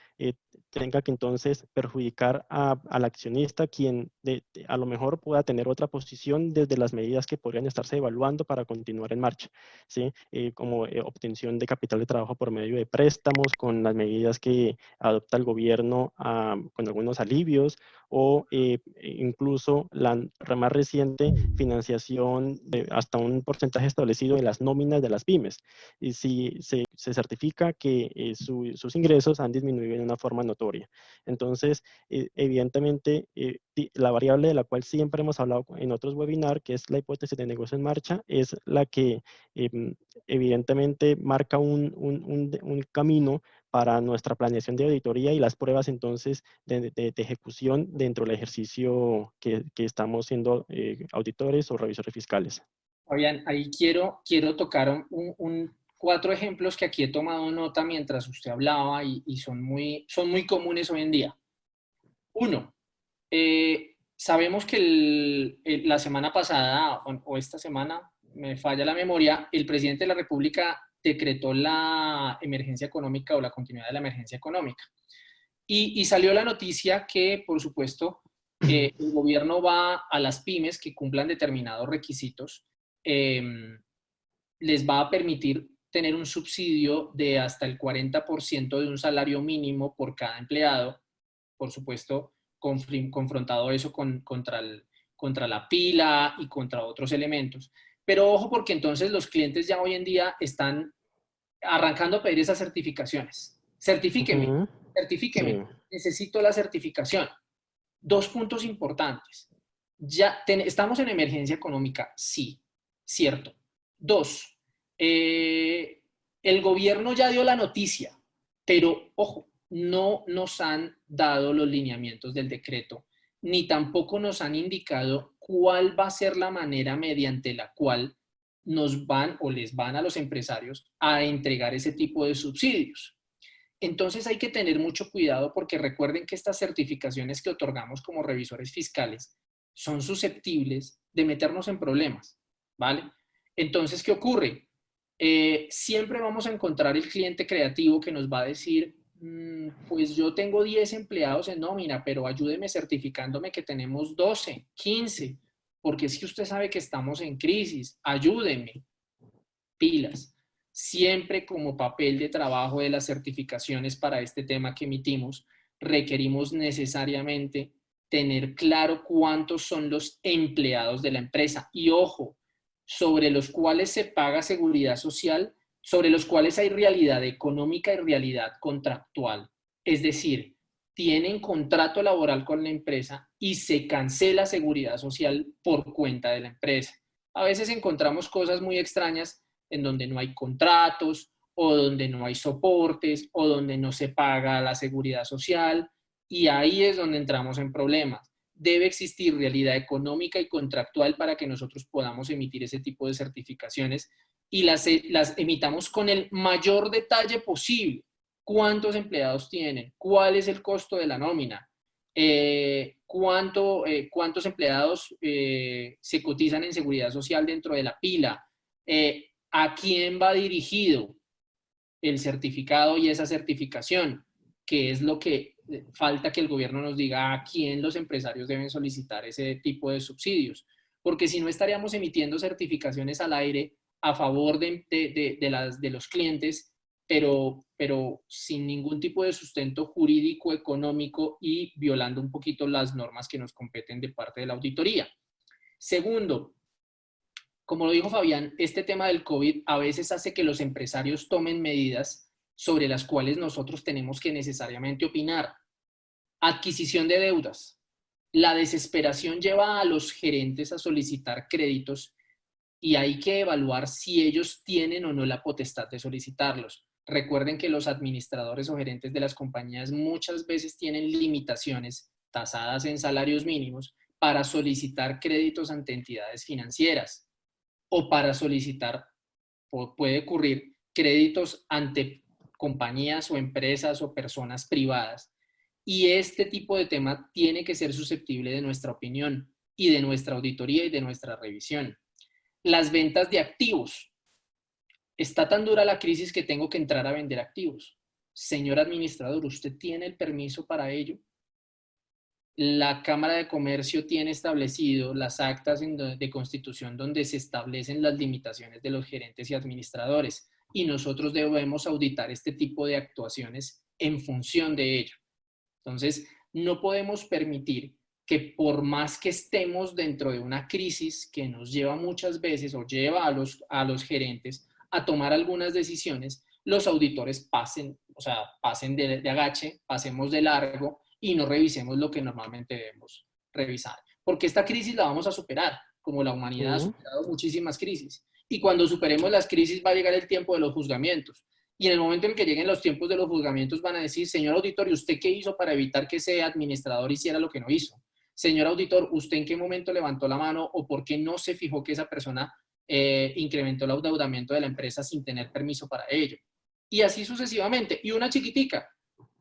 tenga que entonces perjudicar al accionista, quien a lo mejor pueda tener otra posición desde las medidas que podrían estarse evaluando para continuar en marcha, ¿sí? Como obtención de capital de trabajo por medio de préstamos, con las medidas que adopta el gobierno con algunos alivios, o incluso la más reciente financiación hasta un porcentaje establecido de las nóminas de las pymes. Y si se certifica que sus ingresos han disminuido en una forma notoria. Entonces, evidentemente, la variable de la cual siempre hemos hablado en otros webinars, que es la hipótesis de negocio en marcha, es la que evidentemente marca un camino para nuestra planeación de auditoría y las pruebas entonces de ejecución dentro del ejercicio que estamos siendo auditores o revisores fiscales. Fabián, ahí quiero tocar cuatro ejemplos que aquí he tomado nota mientras usted hablaba y son muy comunes hoy en día. Uno, sabemos que la semana pasada o esta semana, me falla la memoria, el presidente de la República decretó la emergencia económica o la continuidad de la emergencia económica. Y salió la noticia que, por supuesto, el gobierno va a las pymes que cumplan determinados requisitos, les va a permitir tener un subsidio de hasta el 40% de un salario mínimo por cada empleado, por supuesto, confrontado eso contra la pila y contra otros elementos. Pero ojo, porque entonces los clientes ya hoy en día están arrancando a pedir esas certificaciones. Certifíqueme, Ujú. certifíqueme, Sí. necesito la certificación. Dos puntos importantes. Ya estamos en emergencia económica, sí, cierto. Dos, el gobierno ya dio la noticia, pero ojo, no nos han dado los lineamientos del decreto, ni tampoco nos han indicado cuál va a ser la manera mediante la cual nos van o les van a los empresarios a entregar ese tipo de subsidios. Entonces hay que tener mucho cuidado porque recuerden que estas certificaciones que otorgamos como revisores fiscales son susceptibles de meternos en problemas, ¿vale? Entonces, ¿qué ocurre? Siempre vamos a encontrar el cliente creativo que nos va a decir, pues yo tengo 10 empleados en nómina, pero ayúdeme certificándome que tenemos 12, 15, porque es que usted sabe que estamos en crisis, ayúdeme, pilas. Siempre como papel de trabajo de las certificaciones para este tema que emitimos, requerimos necesariamente tener claro cuántos son los empleados de la empresa y ojo, sobre los cuales se paga seguridad social, sobre los cuales hay realidad económica y realidad contractual. Es decir, tienen contrato laboral con la empresa y se cancela seguridad social por cuenta de la empresa. A veces encontramos cosas muy extrañas en donde no hay contratos o donde no hay soportes o donde no se paga la seguridad social y ahí es donde entramos en problemas. Debe existir realidad económica y contractual para que nosotros podamos emitir ese tipo de certificaciones y las emitamos con el mayor detalle posible. ¿Cuántos empleados tienen? ¿Cuál es el costo de la nómina? ¿Cuántos empleados se cotizan en seguridad social dentro de la pila? ¿A quién va dirigido el certificado y esa certificación? ¿Qué es lo que falta que el gobierno nos diga a quién los empresarios deben solicitar ese tipo de subsidios? Porque si no estaríamos emitiendo certificaciones al aire a favor de los clientes, pero sin ningún tipo de sustento jurídico, económico y violando un poquito las normas que nos competen de parte de la auditoría. Segundo, como lo dijo Fabián, este tema del COVID a veces hace que los empresarios tomen medidas sobre las cuales nosotros tenemos que necesariamente opinar. Adquisición de deudas. La desesperación lleva a los gerentes a solicitar créditos y hay que evaluar si ellos tienen o no la potestad de solicitarlos. Recuerden que los administradores o gerentes de las compañías muchas veces tienen limitaciones tasadas en salarios mínimos para solicitar créditos ante entidades financieras o para solicitar, puede ocurrir, créditos ante compañías o empresas o personas privadas. Y este tipo de tema tiene que ser susceptible de nuestra opinión y de nuestra auditoría y de nuestra revisión. Las ventas de activos. Está tan dura la crisis que tengo que entrar a vender activos. Señor administrador, ¿usted tiene el permiso para ello? La Cámara de Comercio tiene establecido las actas de constitución donde se establecen las limitaciones de los gerentes y administradores y nosotros debemos auditar este tipo de actuaciones en función de ello. Entonces, no podemos permitir que por más que estemos dentro de una crisis que nos lleva muchas veces o lleva a los gerentes a tomar algunas decisiones, los auditores pasen, o sea, pasen de agache, pasemos de largo y no revisemos lo que normalmente debemos revisar. Porque esta crisis la vamos a superar, como la humanidad ha superado muchísimas crisis. Y cuando superemos las crisis va a llegar el tiempo de los juzgamientos. Y en el momento en que lleguen los tiempos de los juzgamientos van a decir, señor auditor, ¿y usted qué hizo para evitar que ese administrador hiciera lo que no hizo? Señor auditor, ¿usted en qué momento levantó la mano o por qué no se fijó que esa persona incrementó el endeudamiento de la empresa sin tener permiso para ello? Y así sucesivamente. Y una chiquitica,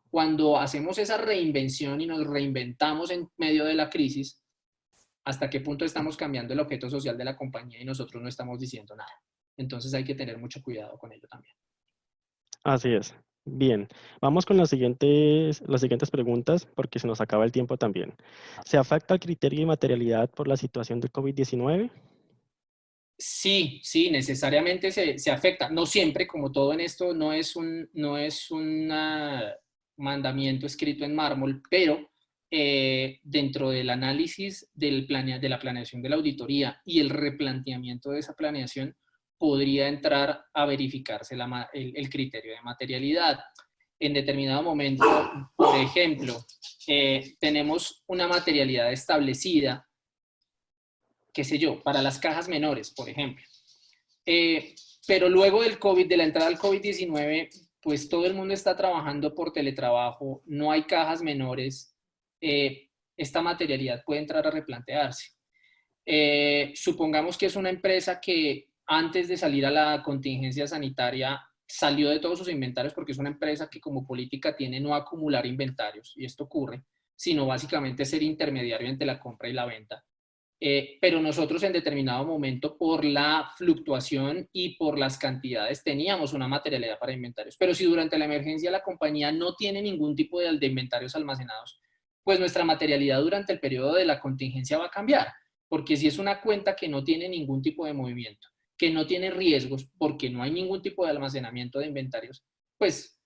cuando hacemos esa reinvención y nos reinventamos en medio de la crisis, ¿hasta qué punto estamos cambiando el objeto social de la compañía y nosotros no estamos diciendo nada? Entonces hay que tener mucho cuidado con ello también. Así es. Bien, vamos con las siguientes preguntas porque se nos acaba el tiempo también. ¿Se afecta el criterio de materialidad por la situación del COVID-19? Sí, sí, necesariamente se afecta. No siempre, como todo en esto, no es un mandamiento escrito en mármol, pero dentro del análisis de la planeación de la auditoría y el replanteamiento de esa planeación, podría entrar a verificarse el criterio de materialidad. En determinado momento, por ejemplo, tenemos una materialidad establecida, qué sé yo, para las cajas menores, por ejemplo. Pero luego del COVID, de la entrada del COVID-19, pues todo el mundo está trabajando por teletrabajo, no hay cajas menores, esta materialidad puede entrar a replantearse. Supongamos que es una empresa que antes de salir a la contingencia sanitaria salió de todos sus inventarios porque es una empresa que como política tiene no acumular inventarios, y esto ocurre, sino básicamente ser intermediario entre la compra y la venta. Pero nosotros en determinado momento, por la fluctuación y por las cantidades, teníamos una materialidad para inventarios. Pero si durante la emergencia la compañía no tiene ningún tipo de inventarios almacenados, pues nuestra materialidad durante el periodo de la contingencia va a cambiar. Porque si es una cuenta que no tiene ningún tipo de movimiento, que no tiene riesgos, porque no hay ningún tipo de almacenamiento de inventarios, pues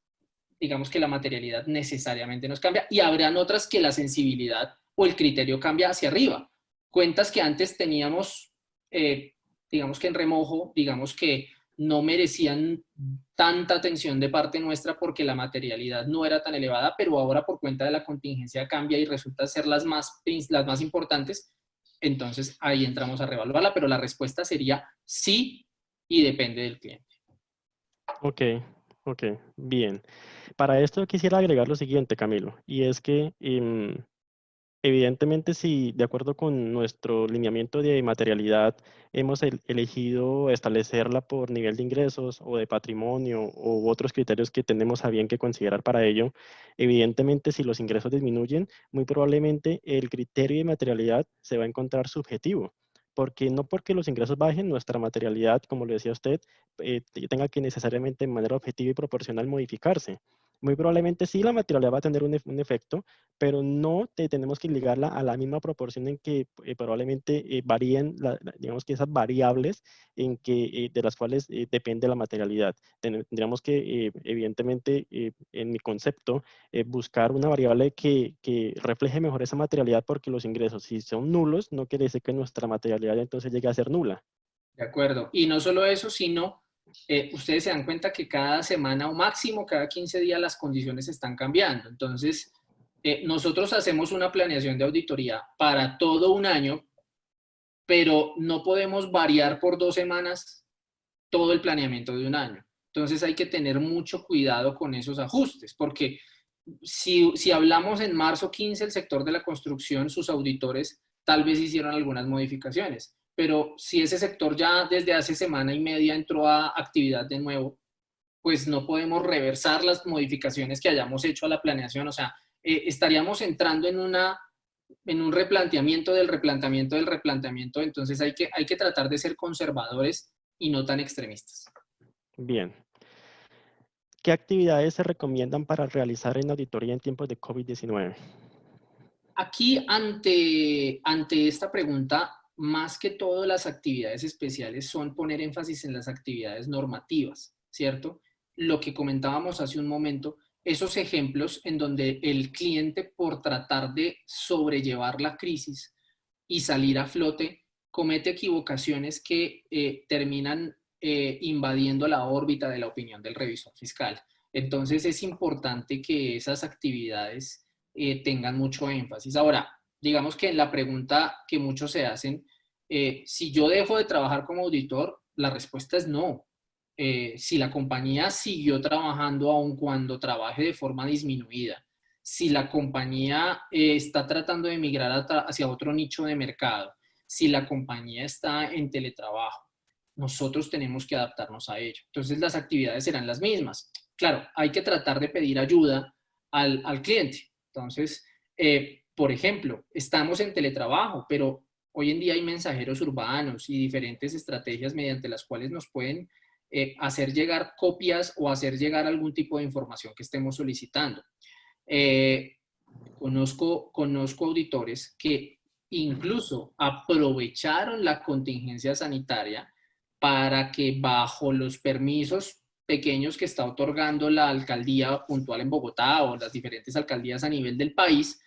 digamos que la materialidad necesariamente nos cambia. Y habrán otras que la sensibilidad o el criterio cambia hacia arriba. Cuentas que antes teníamos, digamos que en remojo, digamos que no merecían tanta atención de parte nuestra porque la materialidad no era tan elevada, pero ahora por cuenta de la contingencia cambia y resulta ser las más importantes, entonces ahí entramos a reevaluarla, pero la respuesta sería sí y depende del cliente. Ok, ok, bien. Para esto quisiera agregar lo siguiente, Camilo, y es que evidentemente, si de acuerdo con nuestro lineamiento de materialidad hemos elegido establecerla por nivel de ingresos o de patrimonio u otros criterios que tenemos a bien que considerar para ello, evidentemente si los ingresos disminuyen, muy probablemente el criterio de materialidad se va a encontrar subjetivo. Porque no porque los ingresos bajen, nuestra materialidad, como lo decía usted, tenga que necesariamente de manera objetiva y proporcional modificarse. Muy probablemente sí la materialidad va a tener un efecto, pero no tenemos que ligarla a la misma proporción en que probablemente varíen, digamos que esas variables en que, de las cuales depende la materialidad. Tendríamos que, evidentemente, en mi concepto, buscar una variable que refleje mejor esa materialidad porque los ingresos, si son nulos, no quiere decir que nuestra materialidad entonces llegue a ser nula. De acuerdo. Y no solo eso, sino ustedes se dan cuenta que cada semana o máximo cada 15 días las condiciones están cambiando. Entonces, nosotros hacemos una planeación de auditoría para todo un año pero no podemos variar por 2 semanas todo el planeamiento de un año. Entonces hay que tener mucho cuidado con esos ajustes, porque si hablamos en marzo 15, el sector de la construcción, sus auditores tal vez hicieron algunas modificaciones, pero si ese sector ya desde hace semana y media entró a actividad de nuevo, pues no podemos reversar las modificaciones que hayamos hecho a la planeación. O sea, estaríamos entrando en un replanteamiento del replanteamiento del replanteamiento. Entonces hay que tratar de ser conservadores y no tan extremistas. Bien. ¿Qué actividades se recomiendan para realizar en auditoría en tiempos de COVID-19? Aquí, ante esta pregunta, más que todo las actividades especiales son poner énfasis en las actividades normativas, ¿cierto? Lo que comentábamos hace un momento, esos ejemplos en donde el cliente, por tratar de sobrellevar la crisis y salir a flote, comete equivocaciones que terminan invadiendo la órbita de la opinión del revisor fiscal. Entonces es importante que esas actividades tengan mucho énfasis. Ahora, digamos que en la pregunta que muchos se hacen, si yo dejo de trabajar como auditor, la respuesta es no. Si la compañía siguió trabajando aun cuando trabaje de forma disminuida, si la compañía está tratando de migrar hacia otro nicho de mercado, si la compañía está en teletrabajo, nosotros tenemos que adaptarnos a ello. Entonces las actividades serán las mismas. Claro, hay que tratar de pedir ayuda al cliente. Entonces, por ejemplo, estamos en teletrabajo, pero hoy en día hay mensajeros urbanos y diferentes estrategias mediante las cuales nos pueden hacer llegar copias o hacer llegar algún tipo de información que estemos solicitando. Eh, conozco auditores que incluso aprovecharon la contingencia sanitaria para que bajo los permisos pequeños que está otorgando la alcaldía puntual en Bogotá o las diferentes alcaldías a nivel del país,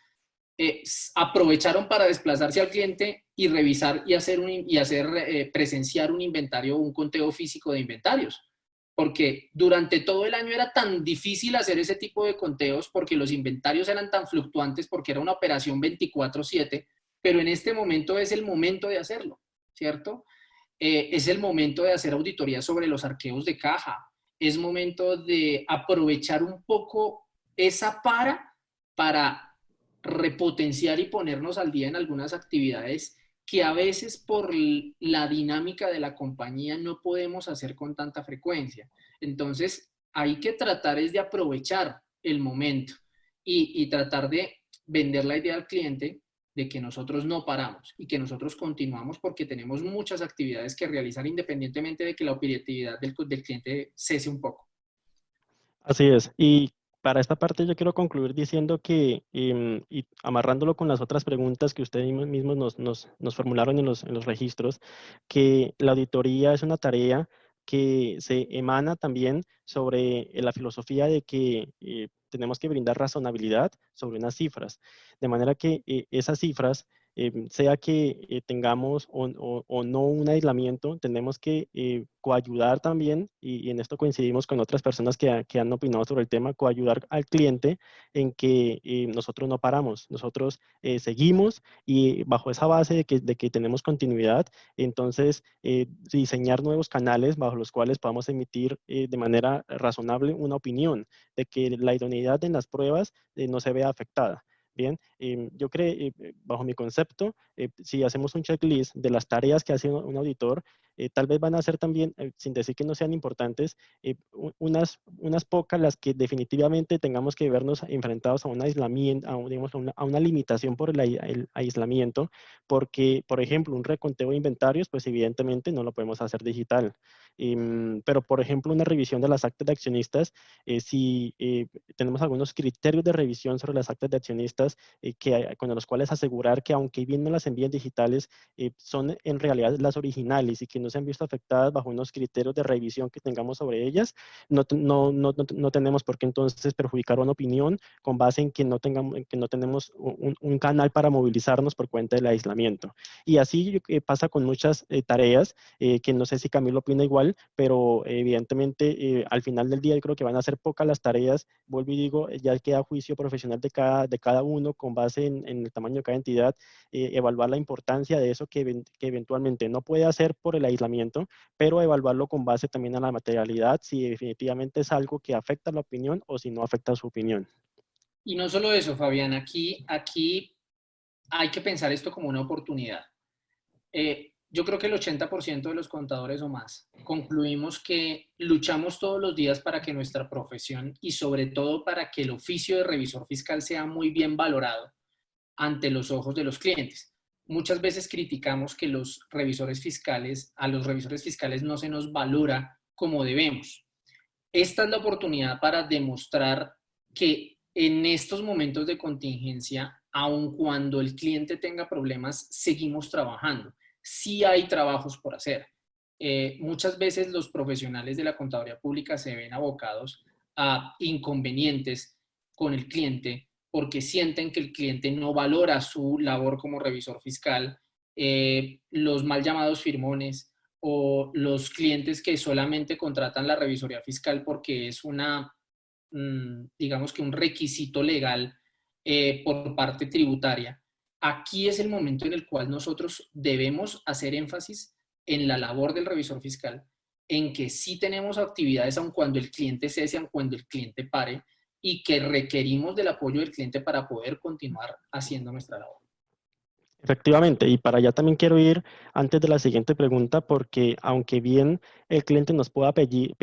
aprovecharon para desplazarse al cliente y revisar y hacer presenciar un inventario, un conteo físico de inventarios. Porque durante todo el año era tan difícil hacer ese tipo de conteos porque los inventarios eran tan fluctuantes porque era una operación 24/7, pero en este momento es el momento de hacerlo, ¿cierto? Es el momento de hacer auditoría sobre los arqueos de caja, es momento de aprovechar un poco esa para repotenciar y ponernos al día en algunas actividades que a veces por la dinámica de la compañía no podemos hacer con tanta frecuencia. Entonces, hay que tratar es de aprovechar el momento y tratar de vender la idea al cliente de que nosotros no paramos y que nosotros continuamos porque tenemos muchas actividades que realizar independientemente de que la operatividad del cliente cese un poco. Así es. Y para esta parte yo quiero concluir diciendo que, y amarrándolo con las otras preguntas que ustedes mismos nos formularon en los registros, que la auditoría es una tarea que se emana también sobre la filosofía de que tenemos que brindar razonabilidad sobre unas cifras, de manera que esas cifras, sea que tengamos o no un aislamiento, tenemos que coayudar también, y en esto coincidimos con otras personas que han opinado sobre el tema, coayudar al cliente en que nosotros no paramos, nosotros seguimos y bajo esa base de que tenemos continuidad, entonces diseñar nuevos canales bajo los cuales podamos emitir de manera razonable una opinión de que la idoneidad en las pruebas no se vea afectada. Bien, yo creo, bajo mi concepto, si hacemos un checklist de las tareas que hace un auditor, tal vez van a ser también, sin decir que no sean importantes, unas pocas las que definitivamente tengamos que vernos enfrentados a un aislamiento, digamos, a una limitación por el aislamiento, porque, por ejemplo, un reconteo de inventarios, pues evidentemente no lo podemos hacer digital. Pero, por ejemplo, una revisión de las actas de accionistas, si tenemos algunos criterios de revisión sobre las actas de accionistas con los cuales asegurar que aunque bien no las envíen digitales, son en realidad las originales y que no se han visto afectadas bajo unos criterios de revisión que tengamos sobre ellas, no tenemos por qué entonces perjudicar una opinión con base en que no tenemos un canal para movilizarnos por cuenta del aislamiento. Y así pasa con muchas tareas, que no sé si Camilo opina igual, pero evidentemente al final del día yo creo que van a ser pocas las tareas, vuelvo y digo, ya queda juicio profesional de cada uno con base en el tamaño de cada entidad, evaluar la importancia de eso que eventualmente no puede hacer por el aislamiento, pero evaluarlo con base también a la materialidad, si definitivamente es algo que afecta la opinión o si no afecta su opinión. Y no solo eso, Fabián, aquí hay que pensar esto como una oportunidad. Yo creo que el 80% de los contadores o más concluimos que luchamos todos los días para que nuestra profesión y sobre todo para que el oficio de revisor fiscal sea muy bien valorado ante los ojos de los clientes. Muchas veces criticamos que a los revisores fiscales no se nos valora como debemos. Esta es la oportunidad para demostrar que en estos momentos de contingencia, aun cuando el cliente tenga problemas, seguimos trabajando. Sí hay trabajos por hacer. Muchas veces los profesionales de la contaduría pública se ven abocados a inconvenientes con el cliente porque sienten que el cliente no valora su labor como revisor fiscal, los mal llamados firmones, o los clientes que solamente contratan la revisoría fiscal porque es digamos que un requisito legal por parte tributaria. Aquí es el momento en el cual nosotros debemos hacer énfasis en la labor del revisor fiscal, en que sí tenemos actividades aun cuando el cliente cese, aun cuando el cliente pare, y que requerimos del apoyo del cliente para poder continuar haciendo nuestra labor. Efectivamente, y para allá también quiero ir antes de la siguiente pregunta, porque aunque bien el cliente nos pueda pedir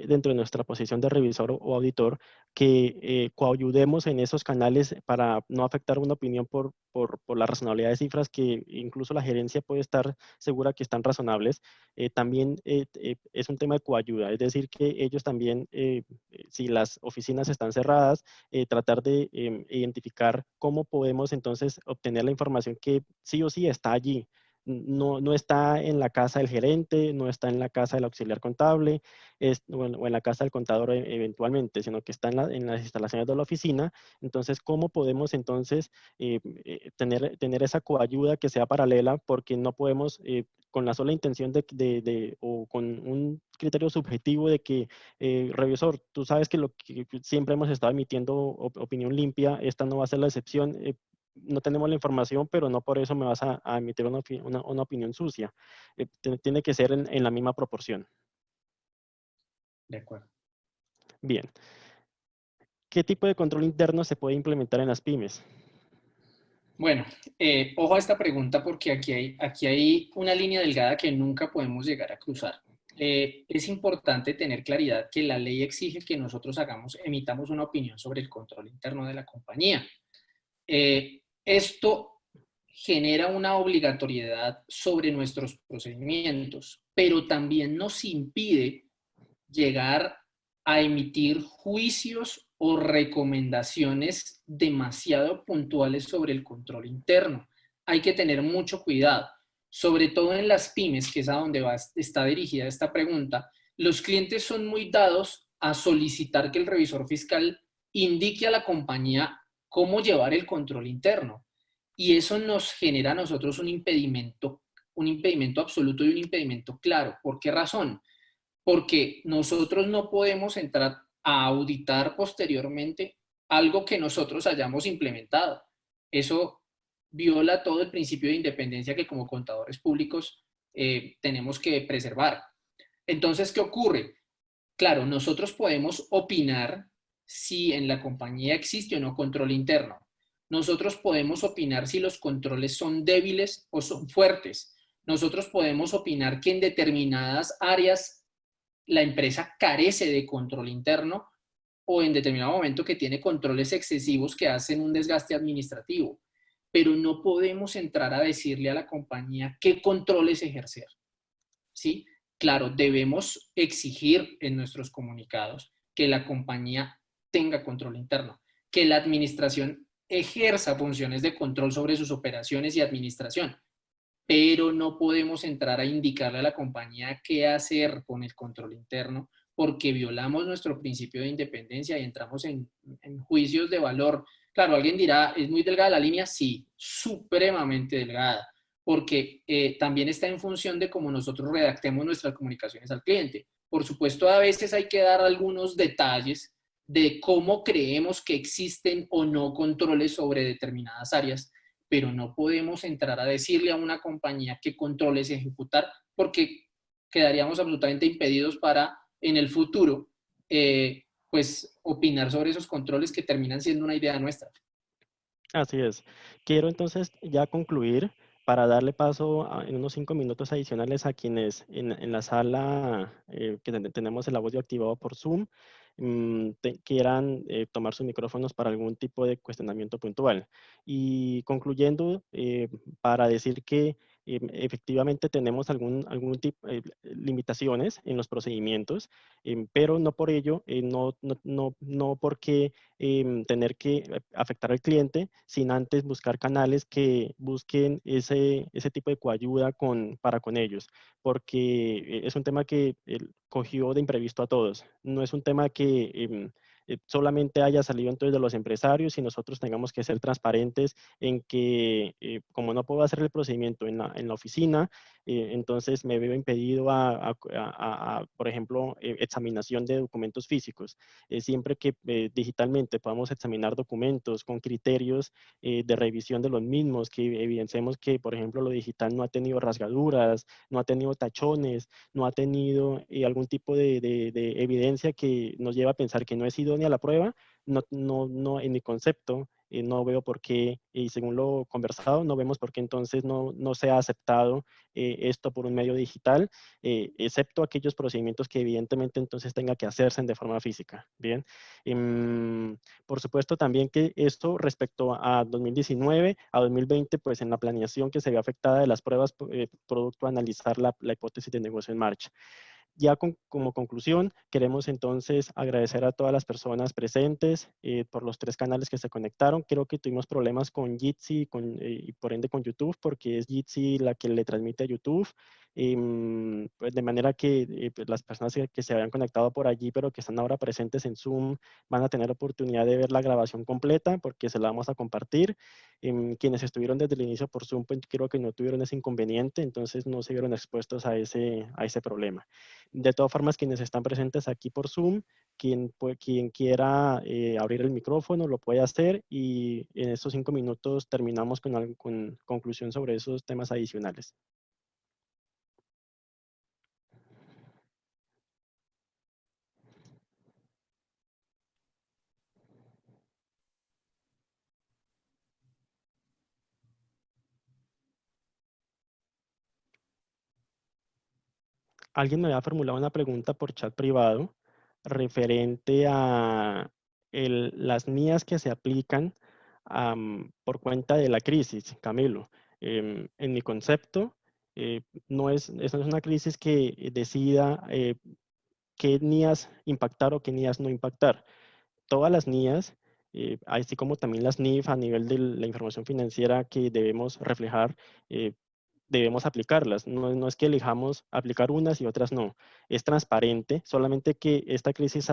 dentro de nuestra posición de revisor o auditor que coayudemos en esos canales para no afectar una opinión por la razonabilidad de cifras que incluso la gerencia puede estar segura que están razonables, también es un tema de coayuda, es decir, que ellos también, si las oficinas están cerradas, tratar de identificar cómo podemos entonces obtener la información que sí o sí está allí. No está en la casa del gerente, no está en la casa del auxiliar contable o en la casa del contador eventualmente, sino que está en las instalaciones de la oficina. Entonces, ¿cómo podemos entonces tener esa coayuda que sea paralela? Porque no podemos, con la sola intención o con un criterio subjetivo de que revisor, tú sabes que lo que siempre hemos estado emitiendo opinión limpia, esta no va a ser la excepción. No tenemos la información, pero no por eso me vas a emitir una opinión sucia. Tiene que ser en la misma proporción. De acuerdo. Bien. ¿Qué tipo de control interno se puede implementar en las pymes? Bueno, ojo a esta pregunta porque aquí hay una línea delgada que nunca podemos llegar a cruzar. Es importante tener claridad que la ley exige que nosotros emitamos una opinión sobre el control interno de la compañía. Esto genera una obligatoriedad sobre nuestros procedimientos, pero también nos impide llegar a emitir juicios o recomendaciones demasiado puntuales sobre el control interno. Hay que tener mucho cuidado, sobre todo en las pymes, que es a donde está dirigida esta pregunta. Los clientes son muy dados a solicitar que el revisor fiscal indique a la compañía cómo llevar el control interno. Y eso nos genera a nosotros un impedimento absoluto y un impedimento claro. ¿Por qué razón? Porque nosotros no podemos entrar a auditar posteriormente algo que nosotros hayamos implementado. Eso viola todo el principio de independencia que como contadores públicos tenemos que preservar. Entonces, ¿qué ocurre? Claro, nosotros podemos opinar si en la compañía existe o no control interno. Nosotros podemos opinar si los controles son débiles o son fuertes. Nosotros podemos opinar que en determinadas áreas la empresa carece de control interno o en determinado momento que tiene controles excesivos que hacen un desgaste administrativo. Pero no podemos entrar a decirle a la compañía qué controles ejercer. ¿Sí? Claro, debemos exigir en nuestros comunicados que la compañía tenga control interno, que la administración ejerza funciones de control sobre sus operaciones y administración, pero no podemos entrar a indicarle a la compañía qué hacer con el control interno porque violamos nuestro principio de independencia y entramos en juicios de valor. Claro, alguien dirá, ¿es muy delgada la línea? Sí, supremamente delgada, porque también está en función de cómo nosotros redactemos nuestras comunicaciones al cliente. Por supuesto, a veces hay que dar algunos detalles de cómo creemos que existen o no controles sobre determinadas áreas, pero no podemos entrar a decirle a una compañía qué controles ejecutar porque quedaríamos absolutamente impedidos para en el futuro pues opinar sobre esos controles que terminan siendo una idea nuestra. Así es. Quiero entonces ya concluir para darle paso en unos 5 minutos adicionales a quienes en la sala que tenemos el audio activado por Zoom quieran tomar sus micrófonos para algún tipo de cuestionamiento puntual. Y concluyendo, para decir que efectivamente tenemos algún tipo de limitaciones en los procedimientos, pero no por ello, no porque tener que afectar al cliente sin antes buscar canales que busquen ese tipo de coayuda para con ellos, porque es un tema que cogió de imprevisto a todos. No es un tema que solamente haya salido entonces de los empresarios y nosotros tengamos que ser transparentes en que como no puedo hacer el procedimiento en la oficina, entonces me veo impedido por ejemplo, examinación de documentos físicos. Siempre que digitalmente podamos examinar documentos con criterios de revisión de los mismos, que evidenciemos que, por ejemplo, lo digital no ha tenido rasgaduras, no ha tenido tachones, no ha tenido algún tipo de evidencia que nos lleva a pensar que no es idónea la prueba, no en mi concepto. No veo por qué, y según lo conversado, no vemos por qué entonces no se ha aceptado esto por un medio digital, excepto aquellos procedimientos que evidentemente entonces tenga que hacerse de forma física. Bien. Por supuesto también que esto respecto a 2019, a 2020, pues en la planeación que se ve afectada de las pruebas, producto a analizar la hipótesis de negocio en marcha. Ya como conclusión, queremos entonces agradecer a todas las personas presentes por los 3 canales que se conectaron. Creo que tuvimos problemas con Jitsi y por ende con YouTube, porque es Jitsi la que le transmite a YouTube. Pues de manera que pues las personas que se habían conectado por allí, pero que están ahora presentes en Zoom, van a tener oportunidad de ver la grabación completa, porque se la vamos a compartir. Quienes estuvieron desde el inicio por Zoom, pues creo que no tuvieron ese inconveniente, entonces no se vieron expuestos a ese problema. De todas formas, quienes están presentes aquí por Zoom, quien quiera abrir el micrófono lo puede hacer y en estos 5 minutos terminamos con conclusión sobre esos temas adicionales. Alguien me había formulado una pregunta por chat privado referente a las NIAs que se aplican por cuenta de la crisis, Camilo. En mi concepto, eso no es una crisis que decida qué NIAs impactar o qué NIAs no impactar. Todas las NIAs, así como también las NIF a nivel de la información financiera que debemos reflejar, eh, debemos aplicarlas. No es que elijamos aplicar unas y otras no. Es transparente, solamente que esta crisis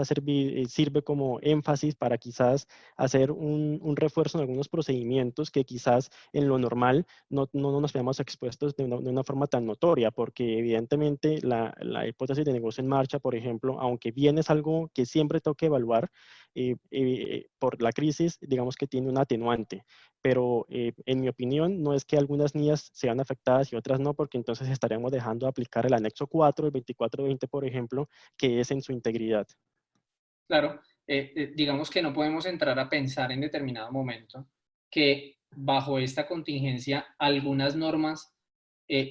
sirve como énfasis para quizás hacer un refuerzo en algunos procedimientos que quizás en lo normal no nos veamos expuestos de una forma tan notoria, porque evidentemente la hipótesis de negocio en marcha, por ejemplo, aunque bien es algo que siempre tengo que evaluar, por la crisis, digamos que tiene un atenuante, pero en mi opinión no es que algunas niñas sean afectadas y otras no, porque entonces estaríamos dejando de aplicar el anexo 4, el 2420, por ejemplo, que es en su integridad. Claro, digamos que no podemos entrar a pensar en determinado momento que bajo esta contingencia algunas normas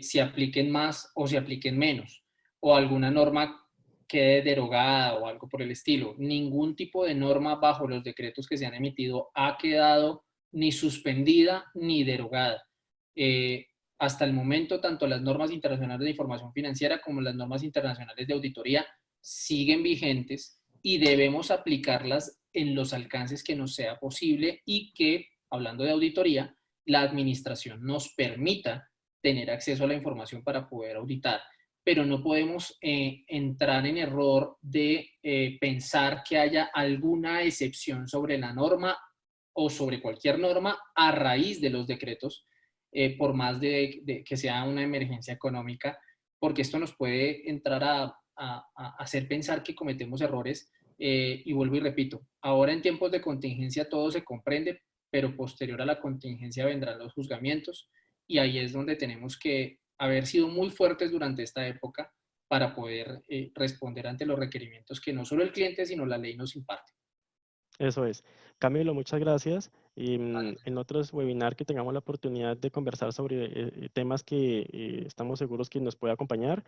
se apliquen más o se apliquen menos, o alguna norma quede derogada o algo por el estilo. Ningún tipo de norma bajo los decretos que se han emitido ha quedado ni suspendida ni derogada. Eh, Hasta el momento, tanto las normas internacionales de información financiera como las normas internacionales de auditoría siguen vigentes y debemos aplicarlas en los alcances que nos sea posible y que, hablando de auditoría, la administración nos permita tener acceso a la información para poder auditar, pero no podemos entrar en error de pensar que haya alguna excepción sobre la norma o sobre cualquier norma a raíz de los decretos, por más de que sea una emergencia económica, porque esto nos puede entrar a hacer pensar que cometemos errores. Y vuelvo y repito, ahora en tiempos de contingencia todo se comprende, pero posterior a la contingencia vendrán los juzgamientos y ahí es donde tenemos que haber sido muy fuertes durante esta época para poder responder ante los requerimientos que no solo el cliente, sino la ley nos imparte. Eso es. Camilo, muchas gracias. Y en otros webinar que tengamos la oportunidad de conversar sobre temas que estamos seguros que nos puede acompañar,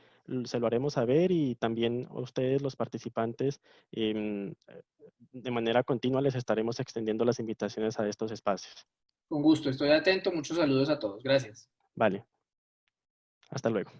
se lo haremos saber y también a ustedes, los participantes, de manera continua les estaremos extendiendo las invitaciones a estos espacios. Con gusto, estoy atento. Muchos saludos a todos. Gracias. Vale, hasta luego.